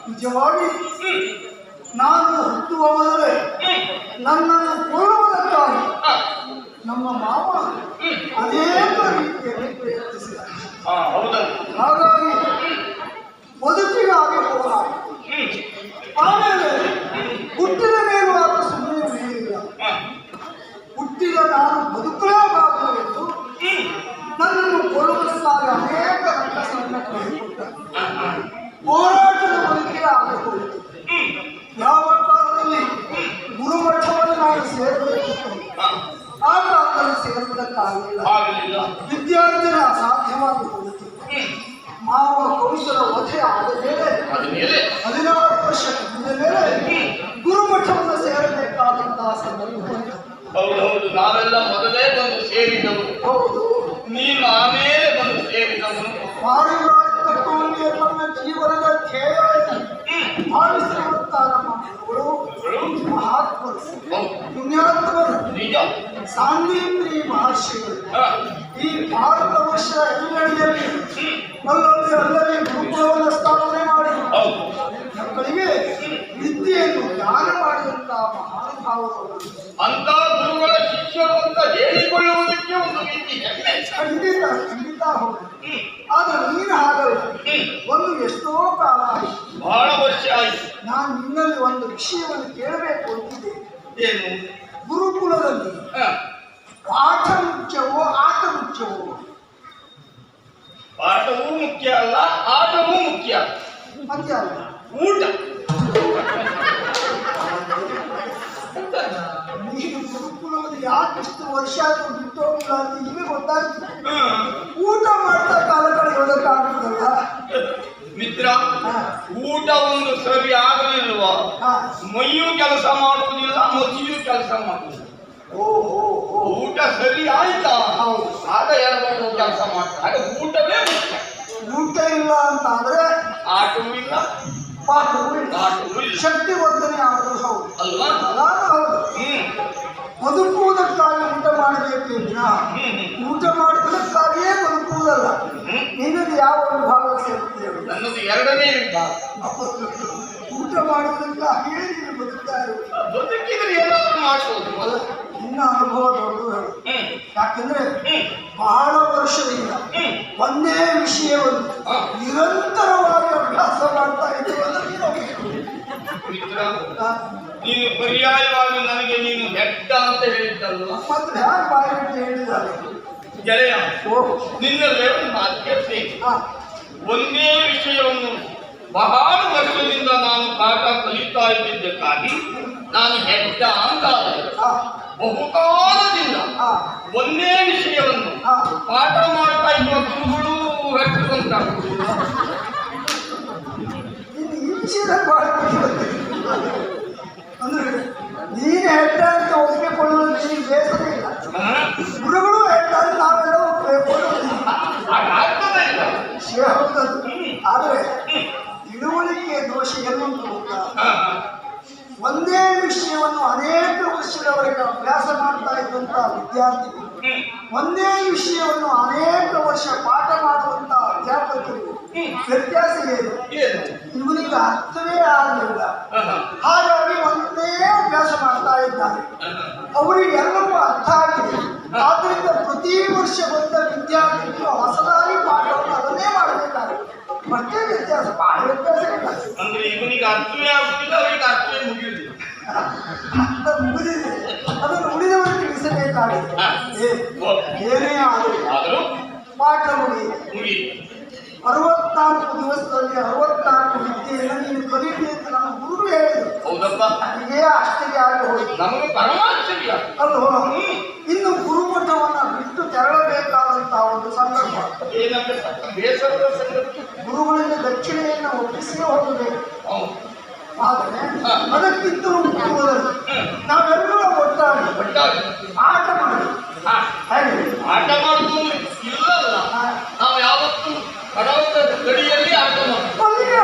ನಿಜವಾಗಿ ನಾನು ಹುಟ್ಟುವ ಮೊದಲೇ ನನ್ನನ್ನು ಕೊಲ್ಲುವುದಕ್ಕಾಗಿ ನಮ್ಮ ಮಾವ ಅನೇಕ ರೀತಿಯಲ್ಲಿ ಪ್ರಯತ್ನಿಸಿದ. ಹಾಗಾಗಿ ಬದುಕಿಗಾಗಿ ಹೋರಾಟ. ಆಮೇಲೆ ಹುಟ್ಟಿದ ಮೇಲೂ ಆತ ಸುಮ್ಮನೆ ಹೇಳಿಲ್ಲ. ಹುಟ್ಟಿದ ನಾನು ಬದುಕಲೇಬಾರದು ಎಂದು ನನ್ನನ್ನು ಕೊಲ್ಲುವುದಕ್ಕಾಗಿ ಅನೇಕ ರಕ್ತವನ್ನು ಕೊಟ್ಟ. ಹೋರಾಟದ ಬದುಕಿಗೆ ಆಗಿಹೋಯಿತು. ಯಾವ ಕಾಲದಲ್ಲಿ ಗುರುಮಠವನ್ನು ನಾನು ಸೇರಬೇಕಿತ್ತು, ಆ ಕಾಲದಲ್ಲಿ ಸೇರುವುದಕ್ಕಾಗಲಿಲ್ಲ. ವಿದ್ಯಾರ್ಥಿನ ಅಸಾಧ್ಯವಾಗಿ ಹೋಯಿತು. ಮಾವ ಕೌಶಲ ವಧೆ ಆದ ಮೇಲೆ 16 ವರ್ಷ ತುಂಬಿದ ಮೇಲೆ ಗುರುಮಠವನ್ನು ಸೇರಬೇಕಾದಂತಹ ಸಂದರ್ಭ. ಹೌದೌದು, ನಾವೆಲ್ಲ ಮೊದಲೇ ಬಂದು ಸೇರಿದವರು. ಹೌದು, ನೀನು ಆಮೇಲೆ ಬಂದು ಸೇರಿದವನು. ಕಟ್ಟುವಲ್ಲಿಯೇ ತನ್ನ ಜೀವನದ ಧ್ಯೇಯ ಭಾವಿಸಿರುತ್ತಾರೆ ಮಕ್ಕಳು, ಮಹಾತ್ಮರು, ಪುಣ್ಯಾತ್ಮರು, ಸಾಂದೀಪ್ರಿ ಮಹರ್ಷಿಗಳು. ಈ ಭಾರತ ವರ್ಷದ ಎಲ್ಲೆಡೆಯಲ್ಲಿ ಅಲ್ಲಲ್ಲಿ ಗುರುಕುಲವನ್ನು ಸ್ಥಾಪನೆ ಮಾಡಿ ಮಕ್ಕಳಿಗೆ ವಿದ್ಯೆಯನ್ನು ದಾನ ಮಾಡಿದಂತಹ ಮಹಾನುಭಾವರು. ಅಂತ ಗುರುಗಳ ಶಿಷ್ಯರು ಅಂತ ಹೇಳಿಕೊಳ್ಳುವುದಕ್ಕೆ ಒಂದು ರೀತಿ ಖಂಡಿತ ಖಂಡಿತ ಹೌದು. ಆದ್ರೆ ನೀನು ಹಾಗಲ್ಲ. ಒಂದು ಎಷ್ಟೋ ಕಾಲ ಆಯಿತು, ಬಹಳ ವರ್ಷ ಆಯಿತು. ನಾನು ನಿನ್ನಲ್ಲಿ ಒಂದು ವಿಷಯವನ್ನು ಕೇಳಬೇಕು ಅಂತಿದ್ದೆ. ಏನು? ಗುರುಕುಲದಲ್ಲಿ ಪಾಠ ಮುಖ್ಯವೋ ಆಟ ಮುಖ್ಯವೋ? ಪಾಠವೂ ಮುಖ್ಯ ಅಲ್ಲ, ಆಟವೂ ಮುಖ್ಯ. ಮತ್ತೆ ಅಲ್ಲ, ಊಟ. ನೀನು ಗುರುಕುಲದಲ್ಲಿ ಯಾಕಿಷ್ಟು ವರ್ಷ ಬಿಟ್ಟು ಹೋಗಿಲ್ಲ ಅಂತ ನಿಮಗೆ ಗೊತ್ತಾಗ್ತದೆ. ಊಟ ಮಾಡ್ತಾ ಕಾಲ ಕಳೆಯೋದಕ್ಕಾಗುತ್ತಲ್ಲ ಮಿತ್ರ. ಊಟ ಒಂದು ಸರಿ ಆಗಲಿಲ್ವ ಮೈಯೂ ಕೆಲಸ ಮಾಡುವುದಿಲ್ಲ, ಮತಿಯೂ ಕೆಲಸ ಮಾಡುವುದಿಲ್ಲ. ಊಟ ಸರಿ ಆಯ್ತಾ ಆಗ ಎರಡು ಕೆಲಸ ಮಾಡ್ತಾರೆ. ಊಟವೇ ಮುಖ್ಯ. ಊಟ ಇಲ್ಲ ಅಂತ ಆದ್ರೆ ಆಟವೂ ಇಲ್ಲ, ಪಾಠವೂ ಇಲ್ಲ. ಶಕ್ತಿ ವರ್ಧನೆ ಆದರೂ ಹೌದು ಅಲ್ವಾ? ಹೌದು. ಬದುಕುವುದಕ್ಕಾಗಿ ಊಟ ಮಾಡಬೇಕಿದ್ರ ಊಟ ಮಾಡುವುದಕ್ಕಾಗಿಯೇ ಬದುಕುವುದಲ್ಲ. ನಿನ್ನದು ಯಾವ ಒಂದು ಭಾಗ ಸೇರುತ್ತೇವೆ? ನನ್ನದು ಎರಡನೇ ವಿಭಾಗ. ಊಟ ಮಾಡುವುದಕ್ಕಾಗಿಯೇ ನೀನು ಬದುಕ್ತಾ ಇರುವುದು. ಬದುಕಿದ್ರೆ ಏನಾದ್ರು ಮಾಡ್ಬೋದು. ನಿನ್ನ ಅನುಭವ ದೊಡ್ಡದು ಹೇಳು. ಹ್ಮ್ ಯಾಕೆಂದ್ರೆ ಹ್ಮ್ ಬಹಳ ವರ್ಷದಿಂದ ಹ್ಮ್ ಒಂದೇ ವಿಷಯವನ್ನು ನಿರಂತರವಾಗಿ ಅಭ್ಯಾಸ ಮಾಡ್ತಾ ಇದ್ದೀವಲ್ಲ ನೀನು. ಮಿತ್ರ, ಆ, ನೀನು ಪರ್ಯಾಯವಾಗಿ ನನಗೆ ನೀನು ಹೆಡ್ಡ ಅಂತ ಹೇಳಿದ್ದಲ್ಲ. ಮತ್ತೆ ಹ್ಯಾಗ ಬಾಯಿಬಿಟ್ಟು ಹೇಳಿದ್ದಾರೆ. ಗೆಳೆಯ, ಓ ನಿನ್ನಲ್ಲೇ ಒಂದು ಮಾತು ಕೇಳ್ತೇನೆ. ಆ, ಒಂದೇ ವಿಷಯವನ್ನು ಬಹಳ ವರ್ಷದಿಂದ ನಾನು ಪಾಠ ಕಲಿತಾ ಇದ್ದಿದ್ದಕ್ಕಾಗಿ ನಾನು ಹೆಡ್ಡ ಅಂತ ಆ, ಬಹುಕಾಲದಿಂದ ಆ, ಒಂದೇ ವಿಷಯವನ್ನು ಆ. ಪಾಠ ಮಾಡ್ತಾ ಇರುವ ಗುರುಗಳು ಹೆಡ್ಡುವಂತಾಗುವುದು. ಇನ್ನು ಈ ವಿಷಯದಲ್ಲಿ ಬಹಳ ಖುಷಿ ಬರ್ತದೆ. ಅಂದ್ರೆ ನೀನು ಹೆಡ್ಡ ಅಂತ ಒಪ್ಪಿಕೊಳ್ಳುವುದು ನಿನಗೆ ಬೇಸರ ಇಲ್ಲ. ಗುರುಗಳು ಹೆಡ್ಡ ಅಂತ ನಾವೆಲ್ಲ ಒಪ್ಪಿಕೊಳ್ಳುವುದಿಲ್ಲ. ಹಾಗಾಗ್ತದೆ ಇಲ್ಲ. ವಿಷಯ ಹೌದದು. ಆದರೆ ತಿಳುವಳಿಕೆ ದೋಷ ಎನ್ನುವುದು ಗೊತ್ತಾ? ಹಾ, ಒಂದೇ ವಿಷಯವನ್ನು ಅನೇಕ ವರ್ಷದವರೆಗೆ ಅಭ್ಯಾಸ ಮಾಡ್ತಾ ಇದ್ದಂತಹ ವಿದ್ಯಾರ್ಥಿಗಳು, ಹ್ಮ್, ಒಂದೇ ವಿಷಯವನ್ನು ಅನೇಕ ವರ್ಷ ಪಾಠ ಮಾಡುವಂತಹ ಅಧ್ಯಾಪಕರು ವ್ಯತ್ಯಾಸ ಏನು? ಏನು? ಇವನಿಗೆ ಅರ್ಥವೇ ಆಗಲಿಲ್ಲ, ಆಹಾ, ಹಾಗಾಗಿ ಒಂದೇ ಅಭ್ಯಾಸ ಮಾಡ್ತಾ ಇದ್ದಾರೆ. ಆಹಾ. ಅವರಿಗೆಲ್ಲವೂ ಅರ್ಥ ಆಗಿದೆ. ಆದ್ದರಿಂದ ಪ್ರತಿ ವರ್ಷ ಬಂದ ವಿದ್ಯಾರ್ಥಿಗಳು ಹೊಸದಾಗಿ ಪಾಠವನ್ನು ಅದನ್ನೇ ಮಾಡಬೇಕಾಗುತ್ತೆ. ಮತ್ತೆ ವ್ಯತ್ಯಾಸ, ಬಹಳ ವ್ಯತ್ಯಾಸ ಇಲ್ಲ. ಅಂದ್ರೆ ಇವನಿಗೆ ಅರ್ಥವೇ ಆಗುತ್ತಿಲ್ಲ, ಅವರಿಗೆ ಅರ್ಥವೇ ಮುಗಿಯುವುದಿಲ್ಲ. ಅದು ಮುಗಿದಿದೆ, ಅದನ್ನು ಉಳಿದವರು ತಿಳಿಸಬೇಕಾಗಿದೆ. ಏನೇ ಆಗಲಿ ಆದರೂ ಪಾಠ ಮುಗಿಯಿತು. ಮುಗಿಯಿತು. 64 ದಿವಸದಲ್ಲಿ 64 ವಿದ್ಯೆಯನ್ನು ನೀನು ಕಲಿತಿ ಅಂತ ನಮ್ಮ ಗುರುಗಳು ಹೇಳಿದರು. ಹೌದಪ್ಪ, ನನಗೆ ಆಶ್ಚರ್ಯ ಆಗಿ ಹೋಯಿತು. ನಮಗೆ ಪರಮಾಶ್ಚರ್ಯ. ಅಲ್ವೋ? ಇನ್ನು ಗುರುಮಠವನ್ನು ಬಿಟ್ಟು ತೆರಳಬೇಕಾದಂತಹ ಒಂದು ಸಂದರ್ಭ. ಏನಂದ್ರೆ ಬೇಸರದ ಸಂಗತಿ. ಗುರುಗಳಿಂದ ದಕ್ಷಿಣೆಯನ್ನು ಒಪ್ಪಿಸಿ ಹೋಗಬೇಕು. ಹೌದು. ಆದರೆ ಅದಕ್ಕಿಂತಲೂ ಪೂರ್ವದಲ್ಲಿ ನಾವೆಲ್ಲರೂ ಒಟ್ಟಾಗಿ ಒಟ್ಟಾಗಿ ಆಟ ಮಾಡಿ ಹಾ, ಹೇಗೆ ಆಟ ಮಾಡುವುದು ಇಲ್ಲಲ್ಲ. ನಾವು ಯಾವತ್ತೂ ಪರ್ವತದ ಗಡಿಯಲ್ಲಿ ಆಟ ಮಾಡುದು. ಅಲ್ಲಿಗೆ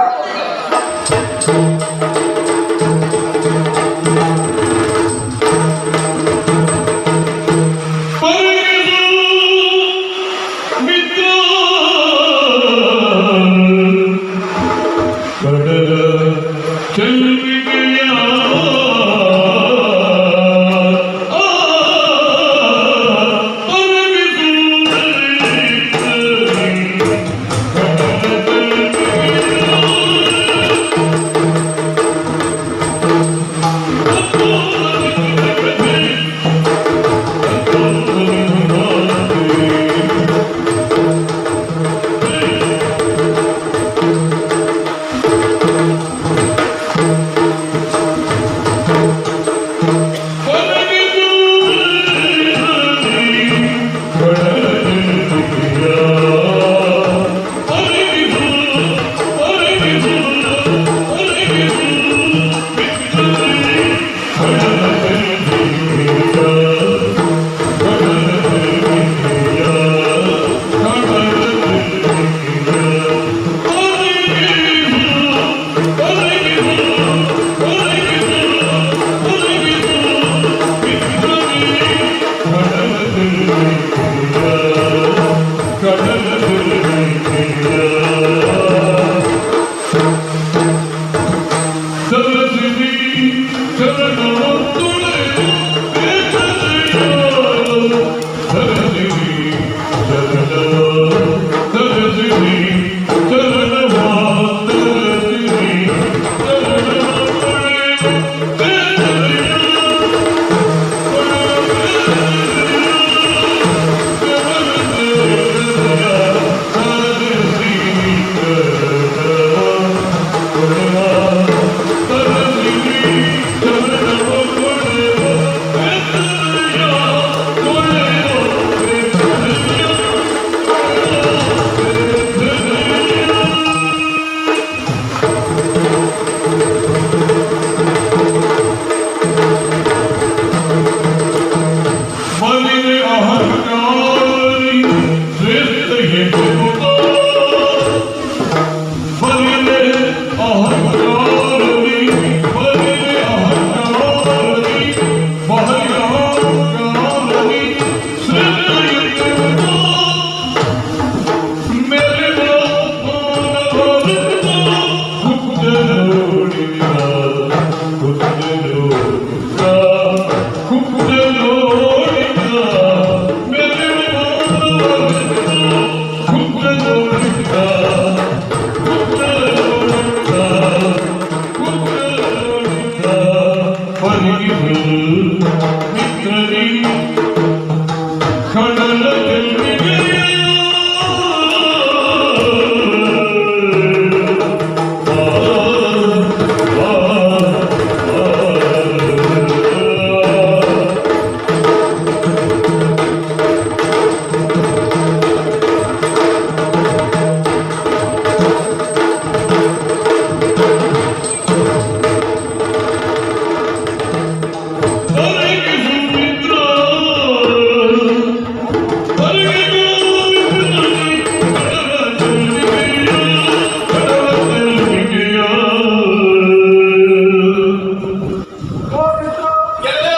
ಎಲ್ಲ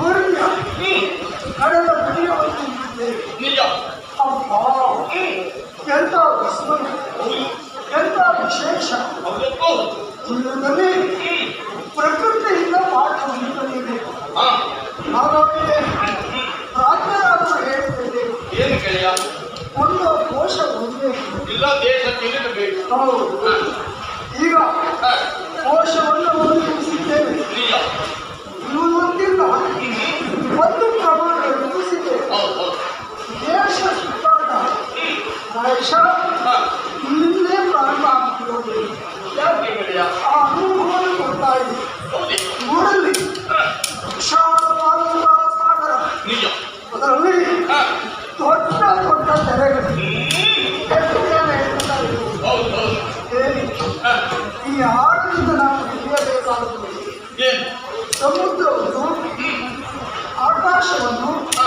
ಊರಿನ ಹ್ಮ್ ಕಡಲ ಬದಿಯಲ್ಲಿ ನಿಂತಿದ್ದೇವೆ. ನಿಜ ಅಬ್ಬಾ, ಎಂತ ವಿಸ್ಮಯ, ಎಂತ ವಿಶೇಷ. ಹೌದಪ್ಪ ಜೀವನದಲ್ಲಿ ಹ್ಮ್ ಪ್ರಕೃತಿಯಿಂದ ಪಾಠವನ್ನು ಕಲಿಯಬೇಕು. ಹಾ ಹಾಗಾಗಿ ರಾಜ್ಯರಾಜರು ಹೇಳ್ತಿದ್ದೇವೆ, ಏನು ಗೆಳೆಯ ಒಂದು ಕೋಶ ಓದಬೇಕು. ಇಲ್ಲ ದೇಶ ತಿಳಿಯಬೇಕು ಹೌದು, ಈಗ ಹಾ ಕೋಶವನ್ನು ಓದಿಸಿದ್ದೇವೆ. ನಿಜ ಇವತ್ತಿಂದ ಒಂದು ಪ್ರಮಾಣ ರೂಪಿಸಿದ್ದೇವೆ. ಹೌದು ಹೌದು ದೇಶ ಸುತ್ತಾಟ ದೇಶ ಹಾ ಇಲ್ಲಿಂದೇ ಪ್ರಾರಂಭ ಆಗ್ತಿರೋದು. ಯಾಕೆ ಗೆಳೆಯ ಆ ಅನುಭವ ಕೊಡ್ತಾ ಇದೆ. ಹೌದೇ ನೋಡಲ್ಲಿ ಹಾ ವಿಶಾಲವಾದಂತಹ ಸಾಗರ, ನಿಜ ಅದರಲ್ಲಿ ಹಾ ದೊಡ್ಡ ದೊಡ್ಡ ತೆರೆಗಳು ಎಷ್ಟು ಜನ ಹೇಳ್ತಾ ಇದ್ರು. ಹೌದು ಹೌದು ಹೇಳಿ, ಹಾ ಈ ಹಾಡಿನಿಂದ ನಾವು ತಿಳಿಯಬೇಕಾಗುತ್ತದೆ. ಏನು ಸಮುದ್ರವನ್ನು, ಆಕಾಶವನ್ನು ಹಾ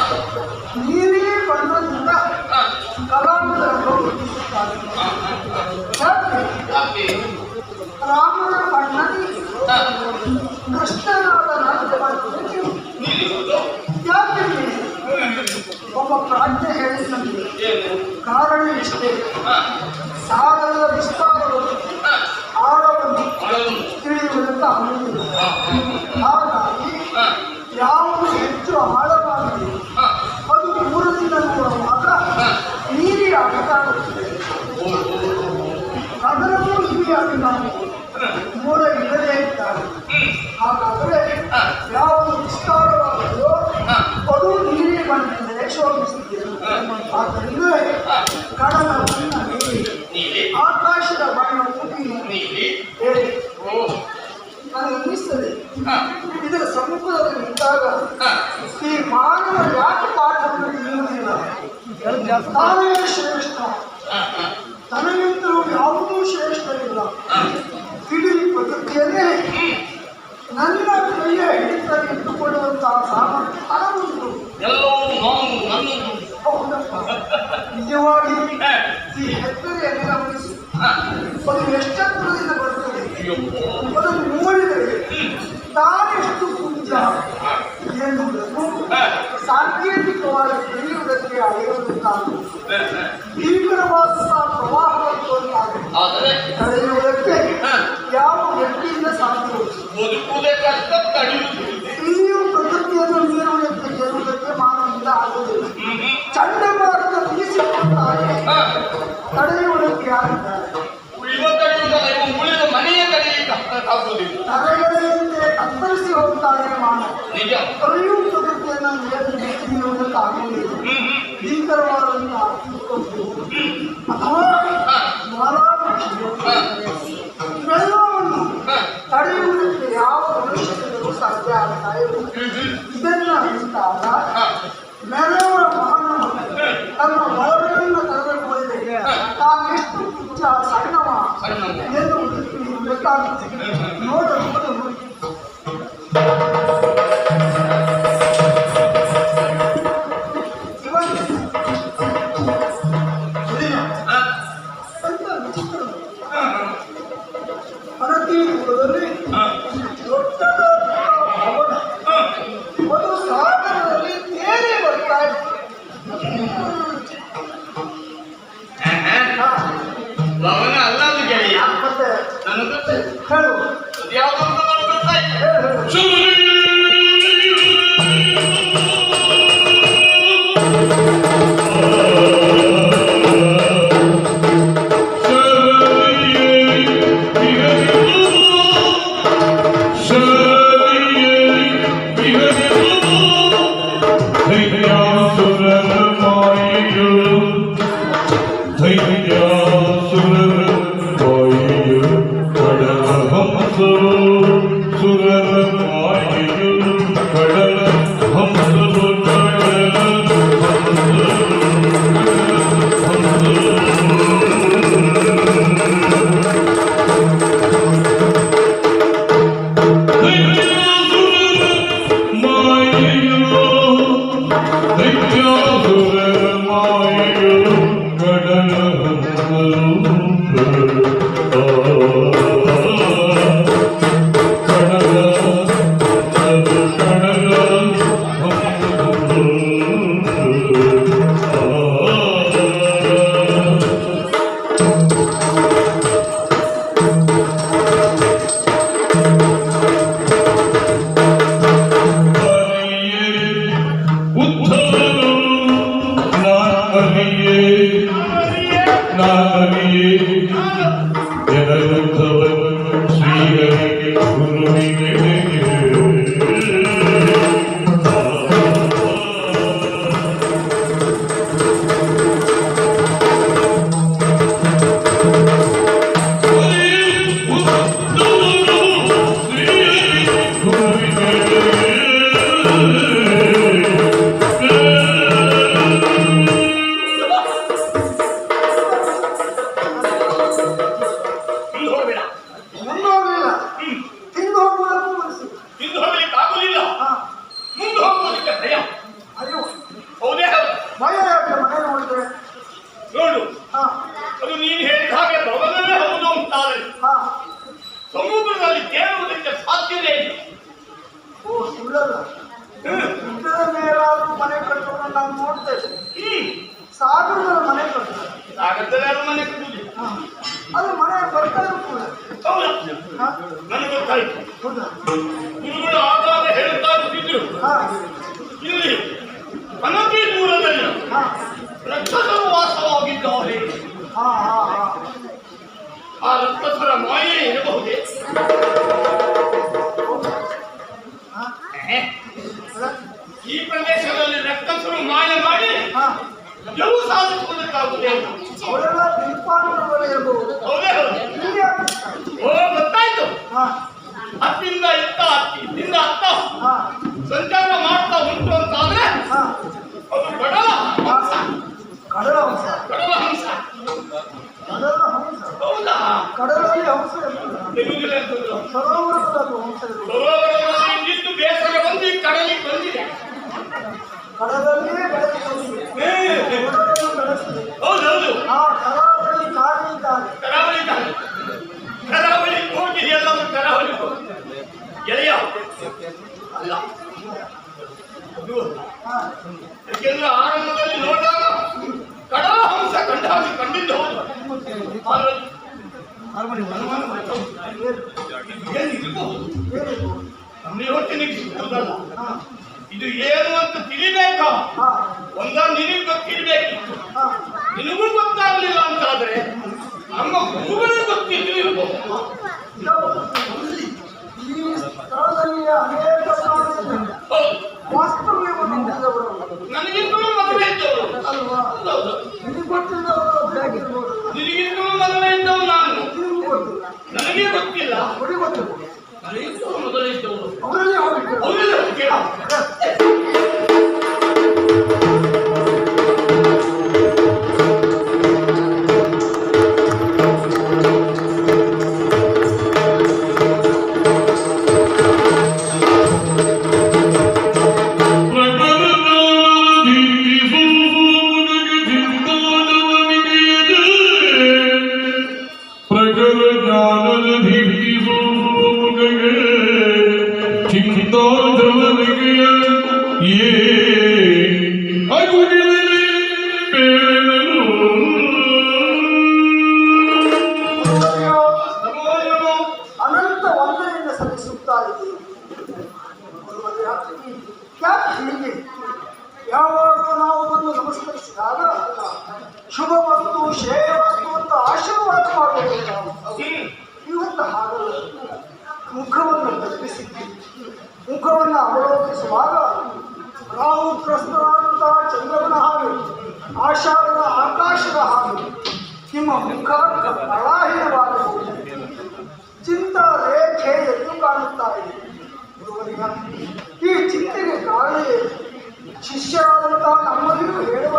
ನೀಲಿ ಬಣ್ಣದಿಂದ ಹಾ ಕಲಾವಿದರು ರೂಪಿಸುತ್ತಾರೆ. ಯಾಕೆ? ಯಾಕೆ ರಾಮನ ಬಣ್ಣದಿ ಹಾ ಕೃಷ್ಣನಾದ ರಾಜ್ಯವನ್ನು ನೀನು ಯಾಕೆ ನೀನು? ಒಬ್ಬ ಪ್ರಾಜ್ಞೆ ಹೇಳಿದಂತೆ ಏನು ಕಾರಣ ಇಷ್ಟೇ, ಹಾ ಸಾಗರದ ವಿಸ್ತಾರವನ್ನು ಹಾ ಆಳವನ್ನು ಅಳಲು ತಿಳಿಯುವುದಕ್ಕೆ ಆಗುವುದಿಲ್ಲ. ಹಾ ಹಾಗಾಗಿ ಹಾ ಯಾವುದು ಹೆಚ್ಚು ಆಳವಾಗಿದೆ ಹಾ ಅದು ದೂರದಿಂದ ನೋಡುವಾಗ ನೀರಿ ಆಗುತ್ತದೆ. ಅದರಲ್ಲೂ ಹಿರಿಯಾಗಿ ನಾವು ಮೋಡ ಇಲ್ಲದೇ ಇದ್ದಾರೆ. ಹಾಗಾದರೆ ಯಾವುದು ವಿಸ್ತಾರವಾದದೋ ಅದು ನೀರಿ ಬಣ್ಣದಿಂದಲೇ ಶೋಭಿಸುತ್ತದೆ. ಆದ್ದರಿಂದ ಕಡಲ ಬಣ್ಣ ನೀಲಿ, ನೀಲಿ ಆಕಾಶದ ಬಣ್ಣ ನೀಲಿ. ನೀಲಿ ಹೇಳಿ, ಓ ನನಗೆ ಅನ್ನಿಸ್ತದೆ ಹಾ ಇದರ ಸಮ್ಮುಖದಲ್ಲಿ ನಿಂತಾಗ ಹಾ ಈ ಮಾನವ ಯಾಕೆ ಪಾಠವನ್ನು ತಿಳಿಯುವುದಿಲ್ಲ? ತಾನೇ ಶ್ರೇಷ್ಠ, ಹಾ ಹಾ ತನಗಿಂತಲೂ ಯಾವುದೂ ಶ್ರೇಷ್ಠವಿಲ್ಲ. ಇಡೀ ಪ್ರಕೃತಿಯನ್ನೇ ನನ್ನ ಕೈಯ ಹಿಡಿತಲ್ಲಿ ಇಟ್ಟುಕೊಳ್ಳುವಂತಹ ಸಾಮರ್ಥ್ಯ ನನಗುಂಟು. ಎಲ್ಲವೂ ನಾನು ನನ್ನದು ಹೌದಪ್ಪ, ನಿಜವಾಗಿ ಹಾ ಈ ಹೆತ್ತರೆಯನ್ನು ಗಮನಿಸಿ, ಹಾ ಅದು ಎಷ್ಟೆತ್ತರದಿಂದ ಬರುತ್ತದೆ. ಅಯ್ಯಪ್ಪ ಅದನ್ನು ನೋಡಿದರೆ ತಾನೆಷ್ಟು ಪುಂಜ ಎನ್ನುವುದನ್ನು ಸಾಂಕೇತಿಕವಾಗಿ ತಿಳಿಯುವುದಕ್ಕೆ ಆಗಿರುವುದಕ್ಕಾಗುತ್ತದೆ. ಭೀಕರವಾದಂತಹ ಪ್ರವಾಹವನ್ನು ಆದರೆ ತಡೆಯುವುದಕ್ಕೆ ಯಾವ ವ್ಯಕ್ತಿಯಿಂದ ಸಾಧ್ಯವೋ ಬದುಕುವುದೇ ಕಷ್ಟ ತಡೆಯುವುದು ಇಲ್ಲಿಯೂ ಪ್ರಕೃತಿಯನ್ನು ಮೀರುವುದಕ್ಕೆ ಗೆಲ್ಲುವುದಕ್ಕೆ ಮಾನವಿಂದ ಆಗುವುದಿಲ್ಲ. ಚಂಡಮಾರುತ ಬೀಸಿಕೊಳ್ತಾರೆ, ತಡೆಯುವುದಕ್ಕೆ ಯಾರಿದ್ದಾರೆ? ಉಳಿವ ತಡೆಯುವುದಲ್ಲ ಇವು ಉಳಿದ ಮನೆಯ ತಡೆಯಲಿಕ್ಕೆ ಆಗುವುದಿಲ್ಲ ತಡೆಗಡೆಯಂತೆ ಕತ್ತರಿಸಿ ಹೋಗ್ತಾರೆ ಮಾನವ. ನಿಜ ಅಲ್ಲಿಯೂ ಪ್ರಕೃತಿಯನ್ನು ಮೀರುವುದಕ್ಕೆ ಆಗುವುದಿಲ್ಲ. ಭೀಕರವಾದಂತಹ ಅಥವಾ ಇವೆಲ್ಲವನ್ನು ತಡೆಯುವುದಕ್ಕೆ ಯಾವ ಮನುಷ್ಯನಿಗೂ ಸಾಧ್ಯ ಆಗ್ತಾ ಇಲ್ಲ. ಇದನ್ನ ನಿಂತಾಗ ನೆರೆಯವರ ಮಾನವ ತನ್ನ ಒಳಗಡೆಯಿಂದ ಕರೆದುಕೊಳ್ಳದೆ ತಾನೆಷ್ಟು ಕಿಚ್ಚ ಸಣ್ಣವ ಎನ್ನುವುದಕ್ಕೆ ಗೊತ್ತಾಗುತ್ತದೆ. ನೋಡಬಹುದು ಅನತಿಪುರದಲ್ಲಿ ದೊಡ್ಡ ಭವನ, ಒಂದು ಸಾಗರದಲ್ಲಿ ತೇಲಿ ಬರ್ತಾ ಇದೆ. ಭವನ ಅಲ್ಲ ಅದು ಗೆಳೆಯ ಮತ್ತೆ ನನಗೆ ಹೇಳು, ಮುಂದೋಗ್ಲಿಲ್ಲ ತಿಂದು ಹೋಗುವುದಕ್ಕೂ ಮನಸ್ಸು ಹಿಂದೆ ಹೋಗ್ಲಿಕ್ಕೆ ಆಗುದಿಲ್ಲ, ಹಾ ಮುಂದೆ ಹೋಗುವುದಕ್ಕೆ ಭಯ. ಅಯ್ಯೋ ಹೌದೇ ಹೌದು. ಭಯ ಯಾಕೆ ಮನೆ ನೋಡಿದ್ರೆ ನೋಡು, ಹಾ ಅದು ನೀನು ಹೇಳಿದ ಹಾಗೆ ಭವನವೇ ಹೌದು ಅಂತಾರೆ. ಹಾ ಸಮುದ್ರದಲ್ಲಿ ತೇಲುವುದಕ್ಕೆ ಸಾಧ್ಯವೇ ಇಲ್ಲ. ಓ ಸುಳ್ಳಲ್ಲ ಇದರ ಮೇಲಾದ್ರೂ ಮನೆ ಕಟ್ಟೋಣ ನಾವು ನೋಡ್ತೇವೆ. ಸಾಗರದ ಮನೆ ಕಟ್ಟೋದು ಸಾಗರದಲ್ಲಿ ಯಾರು ಮನೆ ಕಟ್ಟುವುದಿಲ್ಲ. ಅದು ಮನೆ ಬರ್ತಾ ಕೂಡ ಹೌದಾ? ಹಾ ನನಗೆ ಗೊತ್ತಾಯ್ತು. ಹೌದಾ ಗುರುಗಳು ಆಗಾಗ ಹೇಳ್ತಾ ಇರ್ತಿದ್ರು, ಹಾ ಇಲ್ಲಿ ಅನತಿ ದೂರದಲ್ಲಿ ಹಾ ರಕ್ಷಕರು ವಾಸವಾಗಿದ್ದಾರೆ. ಹಾ ಹಾ ಹಾ ಆ ರಕ್ಷಕರ ಮಾಯೆ ಇರಬಹುದೇ? ಹಾ ಈ ಪ್ರದೇಶದಲ್ಲಿ ರಕ್ಕಸರು ಮಾಯ ಮಾಡಿ ಹಾ ಗೆಲುವು ಸಾಧಿಸುವುದಕ್ಕಾಗುವುದೇ? ಅವರೆಲ್ಲ ದೀಪಾವಳಿ ಇರಬಹುದು. ಹೌದೇ ಹೌದು. ಇಲ್ಲಿ ಯಾಕೆ? ಓ ಗೊತ್ತಾಯ್ತು. ಹಾ ಹತ್ತಿಂದ ಇತ್ತ ಇಲ್ಲಿಂದ ಅತ್ತ ಹಾ ಸಂಚಾರ ಮಾಡ್ತಾ ಉಂಟು ಅಂತಾದ್ರೆ ಹಾ ಅದು ಕಡಲ ಹಂಸ. ಕಡಲ ಹಂಸ. ಕಡಲ ಹಂಸ. ಕಡಲ ಹಂಸ. ಹೌದಾ? ಕಡಲಲ್ಲಿ ಹಂಸ ಇರುವುದಿಲ್ಲ. ಇರುವುದಿಲ್ಲ ಅಂತಂದ್ರು. ಸರೋವರದಲ್ಲಿ ಹಂಸ ಇರುವುದು. ಸರೋವರದಲ್ಲಿ ಇದ್ದಿದ್ದು ಬೇಸರ ಬಂದು ಈ ಕಡಲಿಗೆ ಬಂದಿದೆ. ಕಡಲಲ್ಲಿಯೇ ಬೆಳೆಸಿದೆ. ಬೆಳೆಸಿದೆ. ಹೌದೌದು. ಆ ಕರಾವಳಿ ಕಾಡಿದ್ದಾರೆ. ಕರಾವಳಿ ಕರಾವಳಿ ಹೋಗಿ ಎಲ್ಲರೂ ಕರಾವಳಿ ಎಳೆಯ ಅಲ್ಲ ಅದು. ಹಾ ಯಾಕೆಂದ್ರೆ ಆರಂಭದಲ್ಲಿ ನೋಡಿದಾಗ ಕಡಲ ಹಂಸ ಕಂಡಿದ್ದು ಹೌದು. ಏನಿರ್ಬಹುದು ನಮಗೆ ಯೋಚನೆಗೆ ಸಿಗ್ತದಲ್ಲ. ಹಾ ಇದು ಏನು ಅಂತ ತಿಳಿಬೇಕಾ? ಹಾ ಒಂದ ನಿನಗೆ ಗೊತ್ತಿರ್ಬೇಕಿತ್ತು. ಹಾ ನಿನಗೂ ಗೊತ್ತಾಗಲಿಲ್ಲ ಅಂತಾದ್ರೆ ನಮ್ಮ ಗುರುಗಳಿಗೆ ಗೊತ್ತಿದ್ದು ಇರಬಹುದು. ಈ ಸ್ಥಳದಲ್ಲಿ ಅನೇಕ ಪ್ರಾಣಿಗಳಿವೆ. ಹೌದು. ವಾಸ್ತವ್ಯವನ್ನು ಹೊಂದಿದವರು ನನಗಿಂತಲೂ ಮದುವೆ ಇದ್ದವರು ಅಲ್ವಾ? ಹೌದು. ನಿನಗೆ ಗೊತ್ತಿದ್ದವರು ಹೇಗಿರ್ಬೋದು? ನಿನಗಿಂತಲೂ ಮದುವೆ ಇದ್ದವು ನಾನು. ನಿನಗೂ ಗೊತ್ತಿಲ್ಲ. ನನಗೆ ಗೊತ್ತಿಲ್ಲ. ಅವರಿಗೆ ಗೊತ್ತಿಲ್ಲ. ನನಗಿಂತಲೂ ಮೊದಲೇ ಇದ್ದವರು ಅವರಲ್ಲಿ ಹೋಗಿದ್ದಾರೆ. ಅವರಿಗೆ ಕೇಳ. ಅನಂತ ವಂದನೆಯಿಂದ ಸಲ್ಲಿಸುತ್ತಾ ಇದ್ದೀವಿ. ಯಾಕೆ ಹೀಗೆ? ಯಾವಾಗಲೂ ನಾವು ಬಂದು ನಮಸ್ಕರಿಸಿದಾಗ ಶುಭ ವಸ್ತು ಶ್ರೇಯ ವಸ್ತು ಅಂತ ಆಶೀರ್ವಾದ ಮಾಡುವುದು ನಾವು. ಇವತ್ತು ಹಾಗಲ್ಲ. ಮುಖವನ್ನು ತಪ್ಪಿಸಿದ್ದೀವಿ. ಮುಖವನ್ನು ಅವಲೋಕಿಸುವಾಗ ನಾವು ಪ್ರಸ್ತುತವಾದಂತಹ ಚಂದ್ರನ ಹಾಗೆ ಆಷಾಢದ ಆಕಾಶದ ಹಾಗೆ ನಿಮ್ಮ ಮುಖ ಕಳಾಹೀನವಾಗಬಹುದು. ಚಿಂತ ರೇಖೆ ಎದ್ದು ಕಾಣುತ್ತಾ ಇದೆ. ಗುರುವರ್ಯ, ಮಾಡ್ತೀಯ? ಈ ಚಿಂತೆಗೆ ಕಾರಣ ಏನು? ಶಿಷ್ಯರಾದಂತಹ ನಮ್ಮಲ್ಲಿಯೂ ಹೇಳುವ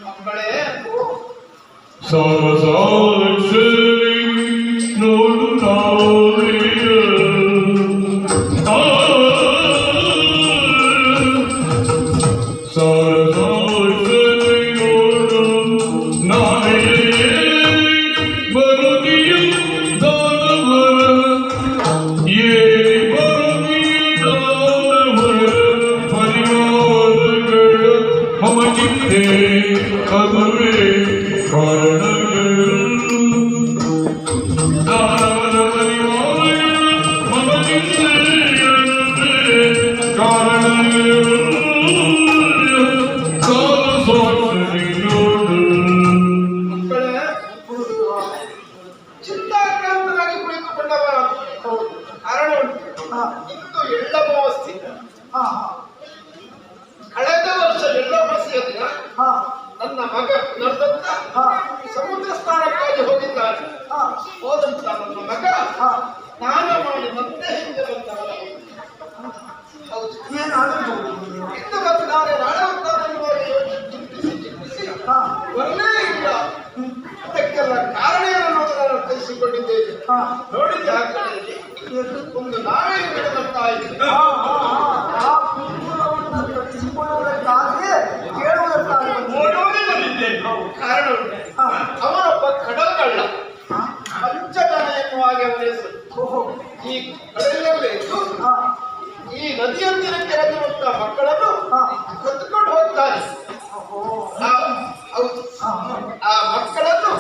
ಮಕ್ಕಳೇ, ಚಿಂತಾಕ್ರಾಂತರಾಗಿ ಕುಳಿತುಕೊಂಡವರ ಕಾರಣ ಉಂಟು. ಇಂದು ಎಳ್ಳಮಾವಾಸ್ಯೆ. ಕಳೆದ ವರ್ಷ ಎಳ್ಳಮಾವಾಸ್ಯೆಯ ದಿನ ನನ್ನ ಮಗ ನಡೆದಂತ ಸಮುದ್ರ ಸ್ನಾನಕ್ಕಾಗಿ ಹೋಗಿದ್ದಾನೆ. ಹೋದಂತ ನನ್ನ ಮಗ ಸ್ನಾನ ಮಾಡಿ ಮತ್ತೆ ಹಿಂದೆ ಬಂದವರ. ಹೌದು, ಇಂದು ಬಂದಿದ್ದಾರೆ, ನಾಳೆ ಚಿಂತಿಸಿ ಬರಲೇ ಇಲ್ಲ. ಅದಕ್ಕೆಲ್ಲ ಕಾರಣ ಏನು ನಾನು ಕಲಿಸಿಕೊಂಡಿದ್ದೇನೆ. ನೋಡಿದ್ದೆ ಆ ಕಡೆಯಲ್ಲಿ ಒಂದು ನಾವೇ ನಡೆದಂತಾಯಿತು. ಕಾರಣ ಅವನೊಬ್ಬ ಕಡಲ್ಗಳ್ಳ, ಪಂಚಗಣ ಎನ್ನುವ ಹಾಗೆ ಅವನ ಹೆಸರು. ಈ ಕಡಲಲ್ಲೇ ಇದ್ದು ಈ ನದಿಯೊಂದಿನ ಕೆಳಗಿರುವಂತಹ ಮಕ್ಕಳನ್ನು ಕದ್ದುಕೊಂಡು ಹೋಗ್ತಾನೆ. ಆ ಮಕ್ಕಳನ್ನು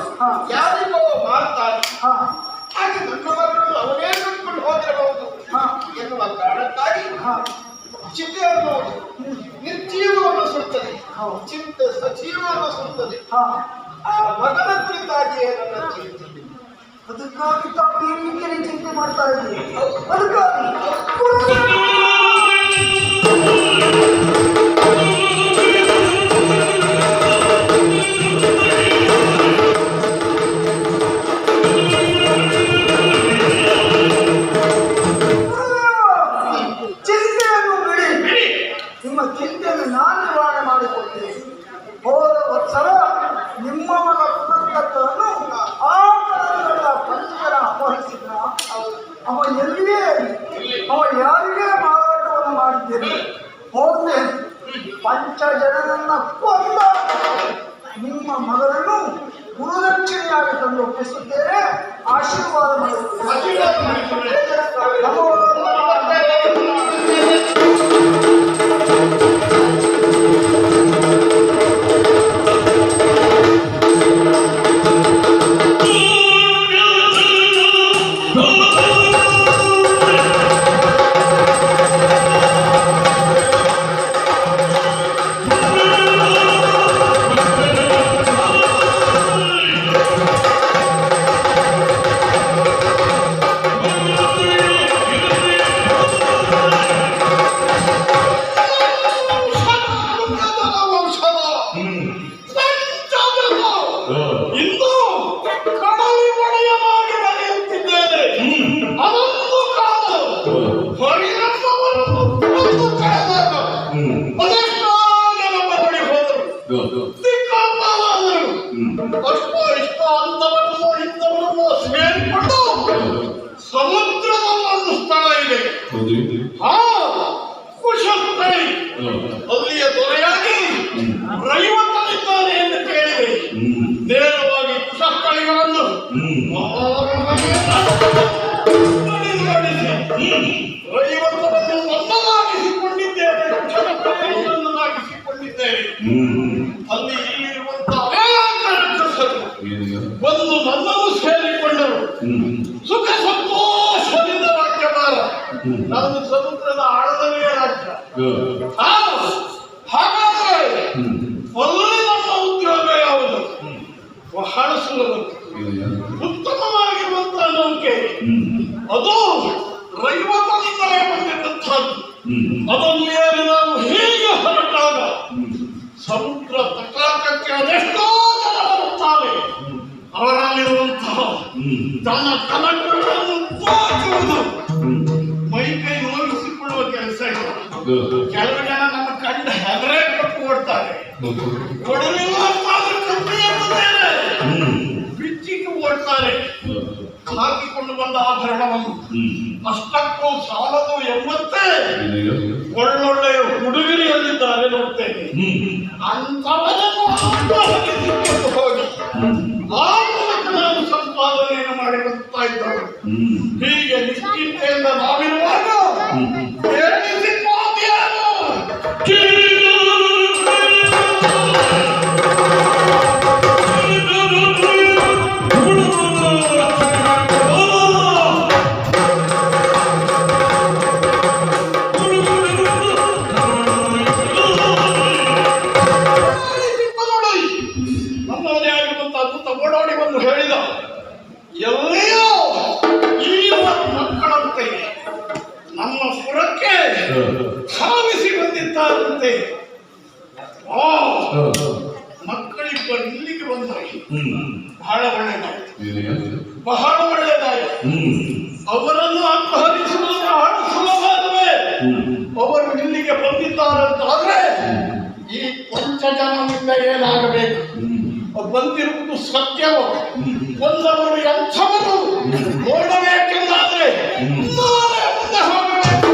ಯಾರಿಗೋ ಮಾರ್ತಾನೆ. ಹಾಗೆ ನನ್ನ ಮಕ್ಕಳು ಅವನೇ ಕದ್ದುಕೊಂಡು ಹೋಗಿರಬಹುದು ಎನ್ನುವ ಕಾರಣಕ್ಕಾಗಿ ಚಿತೆ ಅನ್ನುವುದು ನಿರ್ಜೀವವನ್ನು ಸುಡುತ್ತದೆ, ಚಿಂತೆ ಸಜೀವವನ್ನು ಸುಡುತ್ತದೆ. ಆ ಮಗನ ಕುರಿತಾಗಿಯೇ ನನ್ನ ಚಿಂತೆ. ಅದಕ್ಕಾಗಿ ತಪ್ಪಿ ರೀತಿಯಲ್ಲಿ ಚಿಂತೆ ಮಾಡ್ತಾ ಇದ್ದೀವಿ. ಅದಕ್ಕಾಗಿ ಚಿಂತೆಯನ್ನು ಬಿಡಿ, ನಿಮ್ಮ ಚಿಂತೆಯನ್ನು ನಾನು ನಿವಾರಣೆ ಮಾಡಿಕೊಡ್ತೇನೆ. ಹೋದ ವರ್ಷ ನಿಮ್ಮ ಮಗ ಪುನರ್ಕರ್ತವನ್ನು ಆ ಪಂಚರ ಅಪಹರಿಸಿದ. ಅವ ಎಲ್ಲಿಯೇ ಅವ ಯಾರಿಗೆ ಮಾರಾಟವನ್ನು ಮಾಡಿದ್ದೇನೆ. ಹೋದ್ರೆ ಪಂಚಜನರನ್ನ ಕೊಂದ ನಿಮ್ಮ ಮಗನನ್ನು ಗುರುದಕ್ಷಿಣೆಯಾಗಿ ತಂದು ಒಪ್ಪಿಸುತ್ತೇನೆ. ಆಶೀರ್ವಾದ ಮಾಡುತ್ತೇನೆ. ಇಂದು ಕಡಲಿ ಒಡೆಯನಾಗಿ ನಡೆಯುತ್ತಿದ್ದೇನೆ. ಅದೊಂದು ಕಾಲ ಹೊರಗಿನವರನ್ನು ಕೊಂದು ಕಳೆದಾಗ ಅದೆಷ್ಟೋ ಜನ ಬಳಿ ಹೋದರು, ದಿಕ್ಕಾಪಾಲಾದರು. ಅಷ್ಟೋ ಇಷ್ಟೋ ಅಂತವನ್ನು ಇಂಥವರನ್ನು ಸೇರಿಕೊಂಡು ಸಮುದ್ರದ ಒಂದು ಸ್ಥಳ ಇದೆ. ಕುಶಸ್ಥಳಿ, ಅಲ್ಲಿಯ ದೊರೆಯಾಗಿ ರೈವತನಿದ್ದಾನೆ ಎಂದು ಕೇಳಿದೆ. ನೇರವಾಗಿ ಕುಶಸ್ಥಳಿಗಳನ್ನು ರೈವತನನ್ನು ನನ್ನದಾಗಿಸಿಕೊಂಡಿದ್ದೇನೆ, ಕುಶಸ್ಥಳಿಯನ್ನಾಗಿಸಿಕೊಂಡಿದ್ದೇನೆ. ಅಲ್ಲಿ ಇಲ್ಲಿರುವಂತಹ ಅನೇಕ ರಾಕ್ಷಸರು ಬಂದು ನನ್ನನ್ನು ಸೇರಿಕೊಂಡರು. ಸುಖ ಸಂತೋಷದಿಂದ ರಾಜ್ಯಭಾರ. ನಾನು ಸಮುದ್ರದ ಆಳದಲ್ಲಿಯೇ ರಾಜ್ಯ. ಹಾಗಾದ್ರೆ ಅಲ್ಲಿ ನಮ್ಮ ಉದ್ಯೋಗ ಯಾವುದು? ಬಹಳ ಸುಲಭ, ಉತ್ತಮವಾಗಿರುವಂತಹ ನೌಕೆ. ಅದು ರೈವತನಿಂದಲೇ ಬಂದಿರುವಂತಹದ್ದು. ಅದನ್ನು ಏರಿ ನಾವು ಹೀಗೆ ಹೊರಟಾಗ ಸಮುದ್ರ ತಟಾಕಕ್ಕೆ ಅದೆಷ್ಟೋ ಜನ ಬರುತ್ತಾರೆ. ಅವರಲ್ಲಿರುವಂತಹ ತನ್ನ ಕನಕಗಳನ್ನು ಬಾಚುವುದು, ಮೈ ಕೈ ಕೆಲವು ಜನ ನಮ್ಮ ಕಂಡ ಹೆದರೇ ಕೊಟ್ಟು ಓಡ್ತಾರೆ. ಕೊಡಲಿಲ್ಲ ಅಂತಾದ್ರೂ ಕಮ್ಮಿ ಎಂಬುದೇನೆ ಬಿಚ್ಚಿಟ್ಟು ಓಡ್ತಾರೆ. ಹಾಕಿಕೊಂಡು ಬಂದ ಆಭರಣವನ್ನು ಅಷ್ಟಕ್ಕೂ ಸಾಲದು ಎಂಬಂತೆ ಒಳ್ಳೊಳ್ಳೆಯ ಹುಡುಗಿರಿಯಲ್ಲಿದ್ದಾರೆ ನೋಡ್ತೇನೆ. ಅಂಥವರನ್ನು ಆಟೋಹಿಸಿಕೊಂಡು ಹೋಗಿ ಆ ಮೂಲಕ ನಾನು ಸಂಪಾದನೆಯನ್ನು ಮಾಡಿ ಬರ್ತಾ ಇದ್ದವರು. ಹೀಗೆ ನಿಶ್ಚಿಂತೆಯಿಂದ ನಾವಿರುವಾಗ ಹೇಳಿದ ಎಲ್ಲಿಯೋ ಈ ಮಕ್ಕಳಂತೆ ನಮ್ಮ ಪುರಕ್ಕೆ ಧಾವಿಸಿ ಬಂದಿದ್ದಾರಂತೆ. ಮಕ್ಕಳಿಬ್ಬರು ಇಲ್ಲಿಗೆ ಬಂದರೆ ಬಹಳ ಒಳ್ಳೆಯದಾಯಿತು, ಬಹಳ ಒಳ್ಳೆಯದಾಯಿತು. ಅವರನ್ನು ಅಪಹರಿಸುವುದು ಬಹಳ ಸುಲಭವೇ. ಅವರು ಇಲ್ಲಿಗೆ ಬಂದಿದ್ದಾರಂತಾದ್ರೆ ಈ ಪಂಚಜನದಿಂದ ಏನಾಗಬೇಕು? ಬಂದಿರುವುದು ಸತ್ಯವೋ ಒಂದವರು ಎಂಥವರು ನೋಡಬೇಕೆಂದಾದ್ರೆ ಮುಂದೆ ಹೋಗಬೇಕು.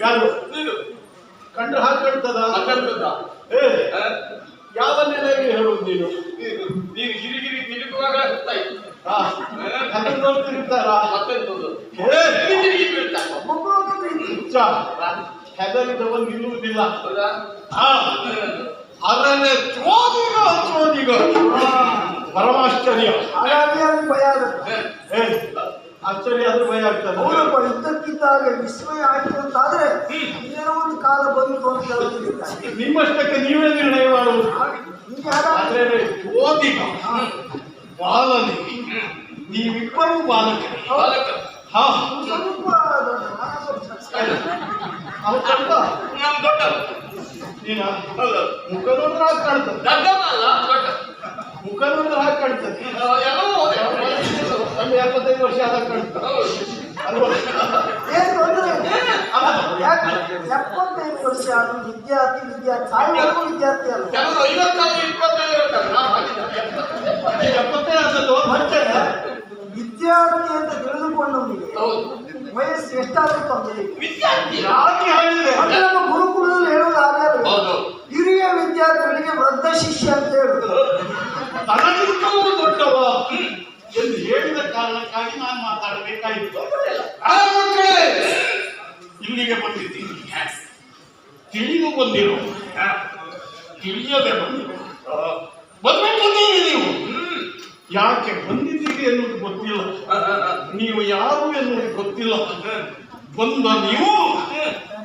ಯಾರು ಕಂಡ್ರೆ ಹಾಕಂತದ ಏ ಯಾವ ನೆಲೆಗೆ ಹೇಳುದು ನೀನು ನೀವು ಗಿರಿಗಿರಿ ತಿರುಗುವಾಗ ಗೊತ್ತಾಯ್ತು. ಅದನ್ನು ತಿರುಗ್ತಾರ ಹೆದರಿದವನು ನಿಲ್ಲುವುದಿಲ್ಲ. ಅದನ್ನೇ ಚೋದಿಗ ಪರಮಾಶ್ಚರ್ಯ. ಹಾಗಾಗಿ ಅದು ಭಯ ಆಗುತ್ತೆ. ಆಶ್ಚರ್ಯ ಆದ್ರೂ ಭಯ ಆಗ್ತದೆ. ಹೌದಪ್ಪ, ಇದ್ದಕ್ಕಿದ್ದಾಗ ವಿಸ್ಮಯ ಆಯ್ತು ಅಂತಾದ್ರೆ ಏನೋ ಒಂದು ಕಾಲ ಬಂತು ಅಂತ ಹೇಳ್ತಿದ್ದಾರೆ. ನಿಮ್ಮಷ್ಟಕ್ಕೆ ನೀವೇ ನಿರ್ಣಯ ಮಾಡುವುದು. ಆದ್ರೆ ಚೋದಿಗ ಬಾಲನಿ, ನೀವಿಬ್ಬರೂ ಬಾಲಕರು. ಹಾ ಸ್ವಲ್ಪ ನೀನ ಮುಖ ನೋಡ್ರೆ ಹಾಗೆ ಕಾಣ್ತದೆ. ಮುಖ ನೋಡ್ರೆ ಹಾಗೆ ಕಾಣ್ತದೆ. 75 ವರ್ಷ ಆದಾಗ ಕಾಣ್ತದೆ ಅಲ್ವಾ? ಏನು ತೊಂದರೆ ಇಲ್ಲ. 75 ವರ್ಷ ಅದು ವಿದ್ಯಾರ್ಥಿ ಸಾಯುವವರೆಗೂ ವಿದ್ಯಾರ್ಥಿ ಅಲ್ಲ. 75 ಆದದ್ದು ಮತ್ತೆ ವಿದ್ಯಾರ್ಥಿ ಅಂತ ತಿಳಿದುಕೊಂಡವನಿಗೆ ವಯಸ್ಸು ಎಷ್ಟಾದ್ರೂ ತೊಂದರೆ ಯಾಕೆ ಹೇಳಿದೆ ಅಂದ್ರೆ ನಮ್ಮ ಗುರುಕುಲದಲ್ಲಿ ಹೇಳೋದು ಹಾಗೆ ಹಿರಿಯ ವಿದ್ಯಾರ್ಥಿಗಳಿಗೆ ವೃದ್ಧ ಶಿಷ್ಯ ಅಂತ ಹೇಳುದು. ತನಗಿಂತಲೂ ದೊಡ್ಡವ ಎಂದು ಹೇಳಿದ ಕಾರಣಕ್ಕಾಗಿ ನಾನು ಮಾತಾಡಬೇಕಾಯಿತು. ಇಲ್ಲಿಗೆ ಬಂದಿದ್ದೀನಿ. ತಿಳಿದು ಬಂದಿರೋ ತಿಳಿಯದೆ ಬಂದಿರೋ ಬಂದಿದ್ದೀರಿ ನೀವು. ಯಾಕೆ ಬಂದಿದ್ದೀರಿ ಎನ್ನುವುದು ಗೊತ್ತಿಲ್ಲ, ನೀವು ಯಾರು ಎನ್ನುವುದು ಗೊತ್ತಿಲ್ಲ. ಬಂದ ನೀವು